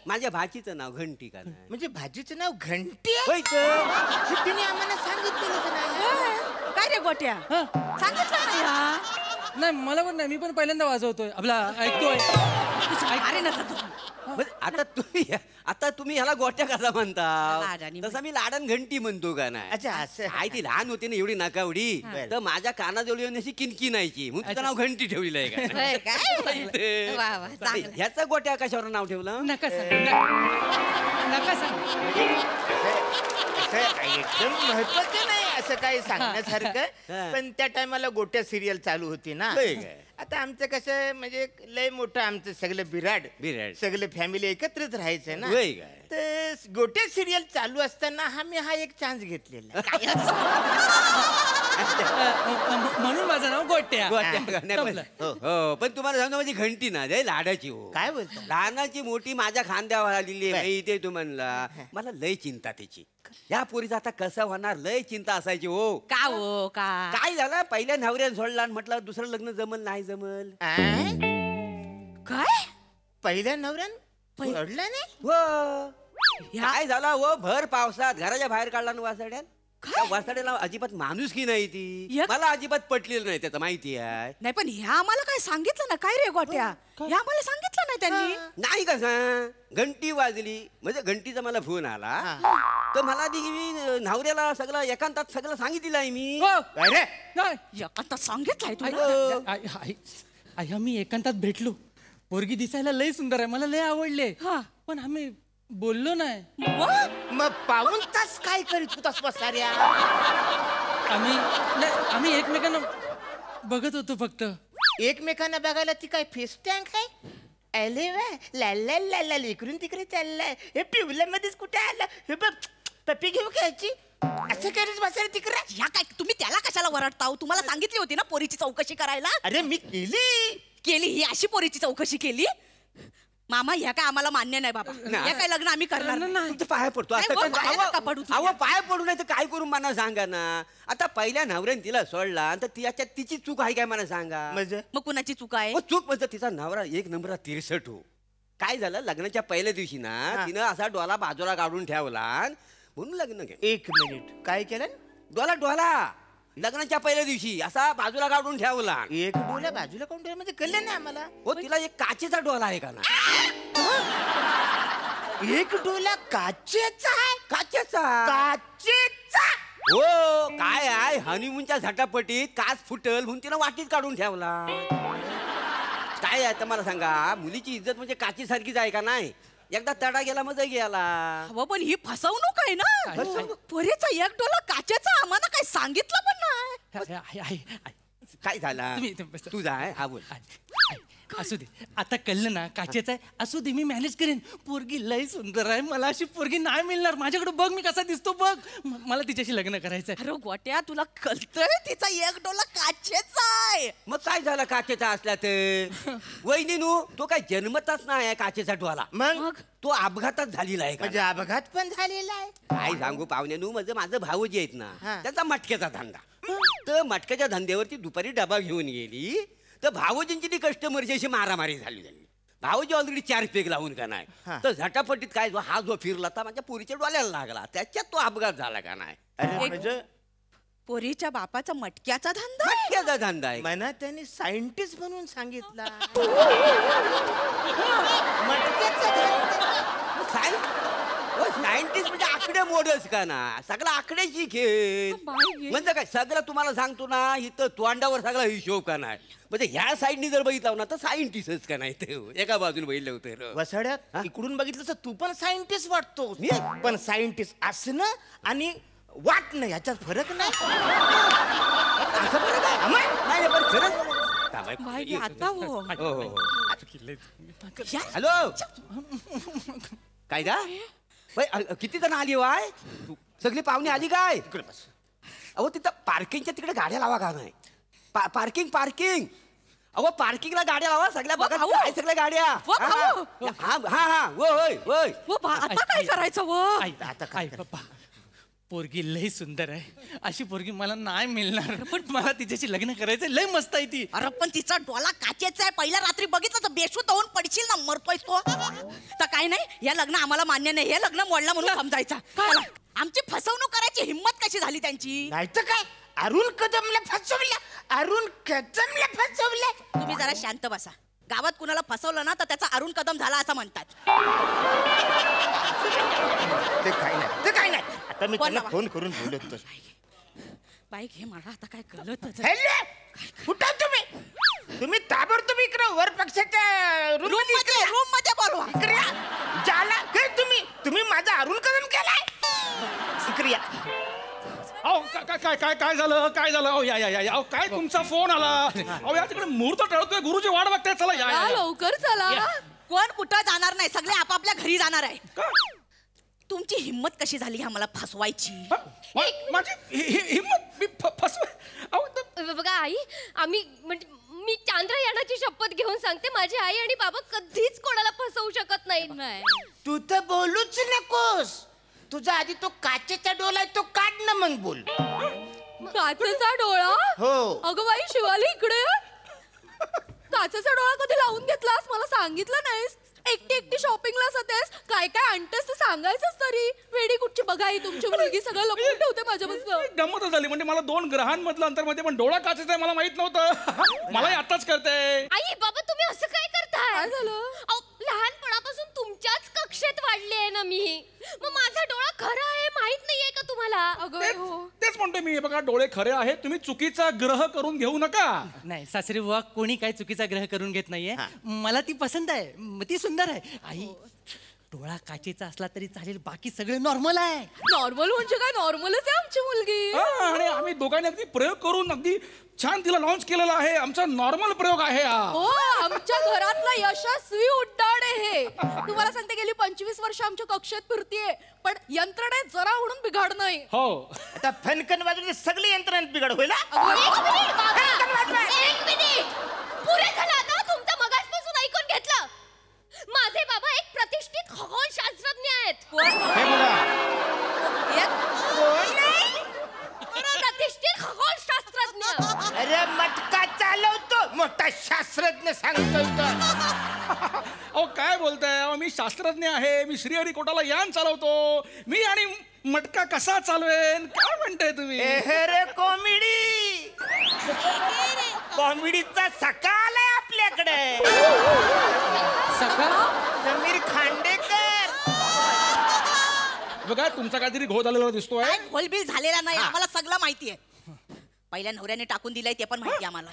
माझ्या भाचीचं नाव घंटी का नाही. म्हणजे भाजीचं नाव घंटी? तिने आम्हाला सांगितलं नाही. काय रे गोट्या सांगितलं नाही? नाही मला पण नाही, मी पण पहिल्यांदा वाजवतोय आपला ऐकतोय. अरे ना आता तुम्ही ह्याला गोट्या कसा म्हणता? तसा मी लाडन घंटी म्हणतो का नाही. अच्छा असं आई ती लहान होती ना एवढी नाकावडी तर माझ्या कानाजवळ येऊन अशी किनकिनायची म्हणून तिचं नाव घंटी ठेवलेलं आहे का. ह्याचा गोट्या कशावर नाव ठेवलं? नका एकदम महत्वाचं नाही असं काही सांगण्यासारखं. पण त्या टायमाला गोट्या सिरियल चालू होती ना. आता आमचं कसं म्हणजे लय मोठं आमचं सगळं बिराड सगळं फॅमिली एकत्रच राहायचं ना. तर गोट्या सिरियल चालू असताना हा एक चान्स घेतलेला. म्हणून माझं नाव गोट्या. हो पण तुम्हाला सांगतो माझी घंटी ना लाडाची. हो काय बोलतो? लहानाची मोठी माझ्या खांद्यावर आलेली आहे. ते तू म्हणला मला लय चिंता त्याची. या पोरीचं आता कसं होणार लय चिंता असायची. हो काय झालं पहिल्या नवऱ्यानं सोडला म्हटलं दुसरं लग्न जमल नाही जमल. काय पहिल्या नवऱ्यानं सोडला नाही? हो काय झाला हो भर पावसात घराच्या बाहेर काढला ना वासाड्यात. वासाड्याला अजिबात माणूस की नाही ती मला अजिबात पटलेलं नाही त्याचं माहिती आहे. नाही पण ह्या आम्हाला काय सांगितलं ना. काय रे गोट्या ह्या आम्हाला सांगितलं नाही त्यांनी. नाही कसं घंटी वाजली म्हणजे घंटीचा मला फोन आला तर मला मी नवऱ्याला सगळं एकांतात सगळं सांगितलं आहे मी. एकांतात सांगितलंय तुला? मी एकांतात भेटलो. पोरगी दिसायला लय सुंदर आहे मला लय आवडले. पण आम्ही बोललो नाही. मग पाऊण तास काय करीत होतास बसाऱ्या? आम्ही एकमेकांना बघत होतो फक्त. एकमेकांना बघायला ती काय फेस टँक आहे? अरे वा ला इकडून तिकडे चाललाय. हे पिवल्या मध्येच कुठे आलं? हे बघ पप्पी घेऊ घ्यायची असं करत बसायला तिकडे. ह्या काय तुम्ही त्याला कशाला वरडता? तुम्हाला सांगितली होती ना पोरीची चौकशी करायला. अरे मी केली ही अशी पोरीची चौकशी केली. मामा ह्या काय आम्हाला मान्य नाही बाबा. या काय लग्न आम्ही करणार नाही. तुमच्या पाया पडतो नाही, हो, पाया नका पडू तुझ्या. अहो पाया पडू नाही तर काय करू मला सांगा ना. आता पहिल्या नवऱ्याने तिला सोडला तर त्याच्यात तिची चूक आहे काय मला सांगा. म्हणजे मग कुणाची चूक आहे? चूक म्हणजे तिचा नवरा एक नंबरला 63 हो. काय झालं लग्नाच्या पहिल्या दिवशी ना तिनं असा डोला बाजूला काढून ठेवला म्हणून लग्न केलं. 1 मिनिट काय केलं? डोला लग्नाच्या पहिल्या दिवशी असा बाजूला काढून ठेवला. एक डोला बाजूला काढून ठेवला म्हणजे कळलं नाही आम्हाला. हो तिला एक काचेचा डोला आहे का ना. एक डोला काचेचा आहे? काचेचा काचेचा? हो काय आहे हनीमूनच्या झटापटीत काच फुटल म्हणून तिला वाटीत काढून ठेवला. काय आहे तर मला सांगा मुलीची इज्जत म्हणजे काची सारखीच आहे का नाही. एकदा तडा गेला मजा गेला. हो पण ही फसवणूक आहे ना. पोरीचा एक डोला काचेचा आम्हाला काय सांगितलं पण नाही. काय झाला तू जाय हा बोल. असू दे आता कळलं ना काचेचा आहे. असू दे मी मॅनेज करेन. पोरगी लय सुंदर आहे. मला अशी पोरगी नाही मिळणार. माझ्याकडे बघ मी कसा दिसतो बघ. मला तिच्याशी लग्न करायचंय. अरे गोट्या तुला कळतंय तिचा एक डोला काचेचा आहे. मग काय झालं काचेचा असला तर वहिनीनू तो काय जन्मताच नाही काचेचा डोला. मग तो अपघातात झालेला आहे म्हणजे अपघात पण झालेला आहे. काय सांगू पाहुण्यानू माझं भाऊजी आहेत ना त्यांचा मटक्याचा धंदा. तर मटक्याच्या धंद्यावरती दुपारी डबा घेऊन गेली तर भाऊजींची ती कस्टमरची अशी मारामारी झाली. भाऊजी ऑलरेडी 4 पेग लावून का नाही तर झटापटीत काय हा जो फिरला तर माझ्या पोरीच्या डोल्याला लागला. त्याच्यात तो अपघात झाला का नाही. म्हणजे पोरीच्या बापाचा मटक्याचा धंदा. मटक्याचा धंदा आहे म्हणा त्यांनी सायंटिस्ट म्हणून सांगितला. सायंटिस्ट म्हणजे आकडे मोडच का ना. सगळं आकड्याची खेळ म्हणजे काय सगळं तुम्हाला सांगतो ना इथं तोंडावर सगळा हिशोब का नाही. म्हणजे ह्या साईडनी जर बघितलं ना तर सायंटिस्टच का नाही. ते एका बाजूने बघितलं होतं. वसाड्यात इकडून बघितलं तर तू पण सायंटिस्ट वाटतो. पण सायंटिस्ट असणं आणि वाटणं ह्याच्यात फरक नाही. असं फरक आहे नाही पण खरंच. आता हो हॅलो काय का किती जण आली वाय सगळी पाहुणे आली काय. अहो तिथं पार्किंगच्या तिकडे गाड्या लावा का नाही. पार्किंग अहो पार्किंगला गाड्या लावा सगळ्या बघा सगळ्या गाड्या. हा होय आता काय करायचं. आता काय पप्पा पोरगी लय सुंदर आहे. अशी पोरगी मला नाही मिळणार. पण मला तिच्याशी लग्न करायचं लय मस्त आहे ती. अरे पण तिचा डोला काचेचा आहे. पहिल्या रात्री बघितलं तर बेशुद्ध होऊन पडशील ना. मरतोय तो तर काय नाही. या लग्न आम्हाला मान्य नाही. हे लग्न मोडला म्हणून समजायचा. आमची फसवणूक करायची हिंमत कशी झाली त्यांची. नाही तर काय अरुण कदमला फसवलं. तुम्ही जरा शांत बसा. गावात कुणाला फसवलं ना तर त्याचा अरुण कदम झाला असं म्हणतात. ते काय नाही आता मी त्यांना फोन करून बोलतो. बाईक हे मला आता काय कळत. कुठं तुम्ही ताबडतोब इकडे वर पक्षाच्या रूम मध्ये बोलवा. जाला काय तुम्ही माझा अरुण कदम केलाय. इकडे काय झालं अहो या अहो काय तुमचा फोन आला. अहो या तिकडे मुहूर्त टळतोय गुरुजी वाट बघताय. चला या लवकर चला. कोण कुठं जाणार नाही. सगळे आपापल्या घरी जाणार आहे. तुमची हिंमत कशी झाली आम्हाला फसवायची. माझी हिंमत बघा आई आम्ही म्हणजे मी चांद्रयानाची शपथ घेऊन सांगते माझी आई आणि बाबा कधीच कोणाला फसवू शकत नाही. तू तर बोलूच नकोस. तुझा आधी तो काचेचा डोला आहे तो काढ ना मग बोल. काचेचा डोळा. हो अगं बाई शिवाली इकडे. काचेचा डोळा कधी लावून घेतलास मला सांगितलं नाहीस. एकटी शॉपिंगला जातेस. काय आणतेस ते सांगायचंच तरी. वेडी कुठची बघाई तुमची मुलगी सगळं लपून ठेवते माझ्यापासून. गंमत झाली म्हणजे मला 2 ग्रहांमधलं अंतर माहिती पण डोळा काचेचा आहे मला माहित नव्हतं. मलाही आताच करते. आई बाबा तुम्ही असं काय करताय. काय झालं. लहानपणापासून तुमच्याच कक्षेत वाढले आहे ना मी. मग माझा डोळा खरा आहे माहित नाहीये का तुम्हाला. तेच म्हणतोय मी. बघा डोळे खरे आहेत. तुम्ही चुकीचा ग्रह करून घेऊ नका. नाही सासरे बुवा कोणी काय चुकीचा ग्रह करून घेत नाहीये. मला ती पसंत आहे. ती सुंदर आहे. आई डोळा काचेचा असला तरी चालेल बाकी सगळे नॉर्मल आहे. नॉर्मल म्हणजे काय नॉर्मलच आहे आमची मुलगी. आणि आम्ही दोघांनी अगदी प्रयोग करून अगदी छान तिला लॉन्च केलेला आहे. आमचा नॉर्मल प्रयोग आहे हो आमच्या घरातला यशस्वी उड्डाण आहे हे. तुम्हाला सांगते गेली 25 वर्ष आमच्या कक्षेत फिरतीये पण यंत्रणेत जरा म्हणून बिघाड नाही. हो आता फनकन वाजवले सगळे यंत्रणेत बिघाड होईल. पुरे झालं आता तुमचं मगाचपासून ऐकून घेतलं. माझे अरे मटका चालवतो मोठा शास्त्रज्ञ सांगतोय तर. अहो काय बोलताय? अहो मी शास्त्रज्ञ आहे, मी श्रीहरिकोटाला यान चालवतो, मी आणि मटका कसा चालवेन? काय म्हणताय तुम्ही? रे कॉमेडी, कॉमेडीचा सकाळ आहे आपल्याकडे. समीर खांडेकर. बघा तुमचा काहीतरी घोळ झालेला दिसतोय. काय घोलबिल झालेला नाही, आम्हाला सगळं माहितीये. पहिल्या नवऱ्याने टाकून दिलाय ते पण माहिती आम्हाला.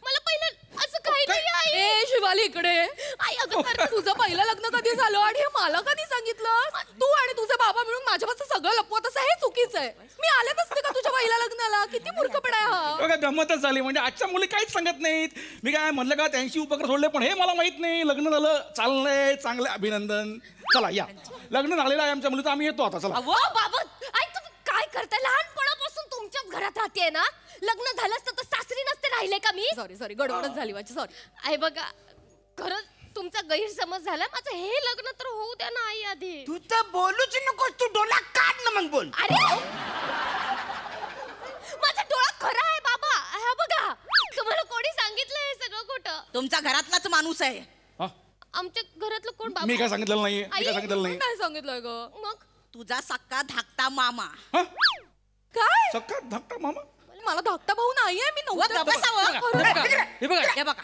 मला पहिलं असं काही नाही आई. ए शिवाली इकडे. आई अगं तुझं पहिलं लग्न कधी झालं आणि हे मला कधी सांगितलं? तू आणि तुझे बाबा मिळून माझ्यापासून सगळं लपवत असं हे चुकीचं आहे. मी आले नसते का तुझ्या पहिल्या लग्नाला? किती मूर्खपणा आहे हा. बघा गंमतच झाली. म्हणजे आजच्या मुली काहीच सांगत नाहीत. मी काय म्हणलं का 83 उपकर सोडले, पण हे मला माहित नाही. लग्न झालं, चाललंय, चांगलं, अभिनंदन. चला या, लग्न झालेलं आहे आमच्या मुलीचं, आम्ही येतो आता. चला. बाबा आई तुम्ही काय करताय? लहानपणापासून तुमच्याच घरात राहते ना. लग्न झालं असतं तर सासरी नसते राहिले का मी? सॉरी गडबडच झाली माझी. सॉरी. आई बघा खरंच तुमचा गैरसमज झाला. माझं हे लग्न तर होऊ द्या ना आई आधी. तू तर बोलूच नकोस, तू डोला काढ ना मग बोल. अरे माझा डोळा खरा आहे बाबा. हा बघा, तुम्हाला कोणी सांगितलं हे सगळं खोटं? तुमचा घरातलाच माणूस आहे. आमच्या घरातलं कोण बाबा? मी काय सांगितलेलं नाहीये. मी काय सांगितलेलं नाही. काय सांगितलंय ग? मग तुझा सक्का धाकटा मामा. काय? सक्का धाकटा मामा? मला धाकटा भाऊ नाहीये. मी नव्हतं.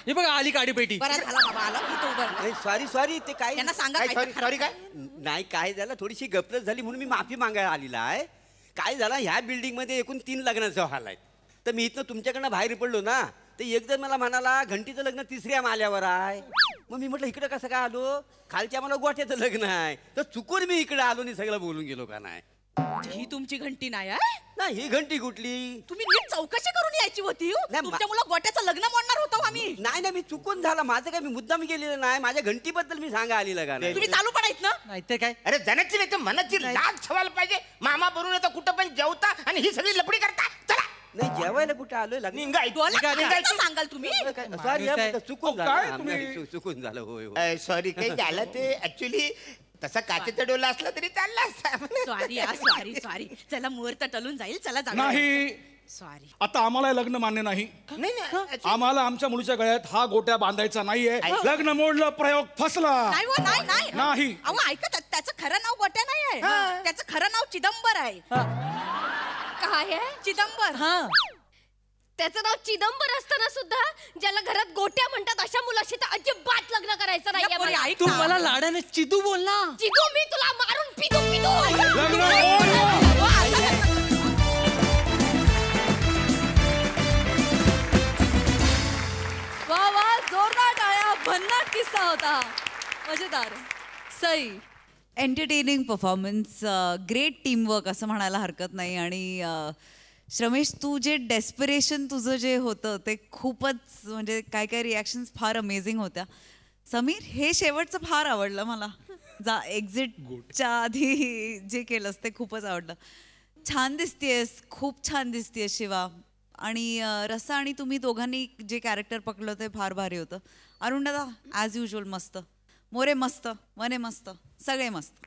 हे बघा आली काडी पेटी. बरं झाला बाबा आला. इथं उभं राहा. सॉरी ते काय त्यांना सांगा सॉरी काय नाही, काय झालं, थोडीशी गपलत झाली म्हणून मी माफी मागायला आलेला आहे. काय झालं, ह्या बिल्डिंग मध्ये एकूण 3 लग्नाचे हॉल आहेत. तर मी इथनं तुमच्याकडनं बाहेर पडलो ना, तर एकजण मला म्हणाला घंटीचं लग्न 3ऱ्या माल्यावर आहे. मग मी म्हटलं इकडे कसं काय आलो? खालच्या मला गोठ्याचं लग्न आहे. तर चुकून मी इकडे आलो आणि सगळं बोलून गेलो का नाही. ही तुमची घंटी नाही ही घंटी कुठली? तुम्ही नीट चौकशी करून यायची होती. तुमच्यामुळे गोट्याचं लग्न मोडणार होतो आम्ही. नाही मी चुकून झाला माझं, काय मी मुद्दाम केलेलं नाही. माझ्या घंटीबद्दल मी सांगा आलेलं का नाही. तुम्ही चालू पडायत ना. नाही ते काय? अरे जनाची नाही तर मनाची लाज ठेवायला पाहिजे. मामा बरोबर येतो कुठं पण जेवता आणि ही सगळी लपडी करता. चला. नाही जेवायला कुठे आलोय सांगाल तुम्ही? सॉरी चुकून झालं. चुकून झालं. होय सॉरी. काही झालं ते ऍक्च्युली तसा काचेचा डोला असला तरी चालला. सॉरी चला मुहूर्त टलून जाईल. चला जाऊ. नाही सॉरी. आता आम्हाला लग्न मान्य नाही. आम्हाला आमच्या मुलीच्या गळ्यात हा गोट्या बांधायचा नाहीये. लग्न मोडलं, प्रयोग फसला. नाही. अहो ऐका, त्याचं खरं नाव गोट्या नाही आहे. त्याचं खरं नाव चिदंबर आहे. काय आहे? चिदंबर. त्याचं नाव चिदंबर असताना सुद्धा ज्याला घरात गोट्या म्हणतात अशा मुलाशी तर अजिबात लग्न करायचं नाही. तू मला लाडाने चिदू बोल ना. चिदू मी तुला मारून पिदू. वा वा, जोरदार टाळ्या. भन्नाट किस्सा होता. मजेदार. Sai. Entertaining performance, great teamwork असं म्हणायला हरकत नाही. आणि श्रमेश, तू जे डेस्पिरेशन तुझं जे होतं ते खूपच, म्हणजे काय काय रिॲक्शन्स फार अमेझिंग होत्या. समीर, हे शेवटचं फार आवडलं मला. एक्झिटच्या आधी जे केलंस ते खूपच आवडलं. छान दिसतेस, खूप छान दिसतेस शिवा. आणि रसा आणि तुम्ही दोघांनी जे कॅरेक्टर पकडलं ते फार भारी होतं. अरुण दादा ॲज युजल मस्त. मोरे मस्त, मने मस्त, सगळे मस्त.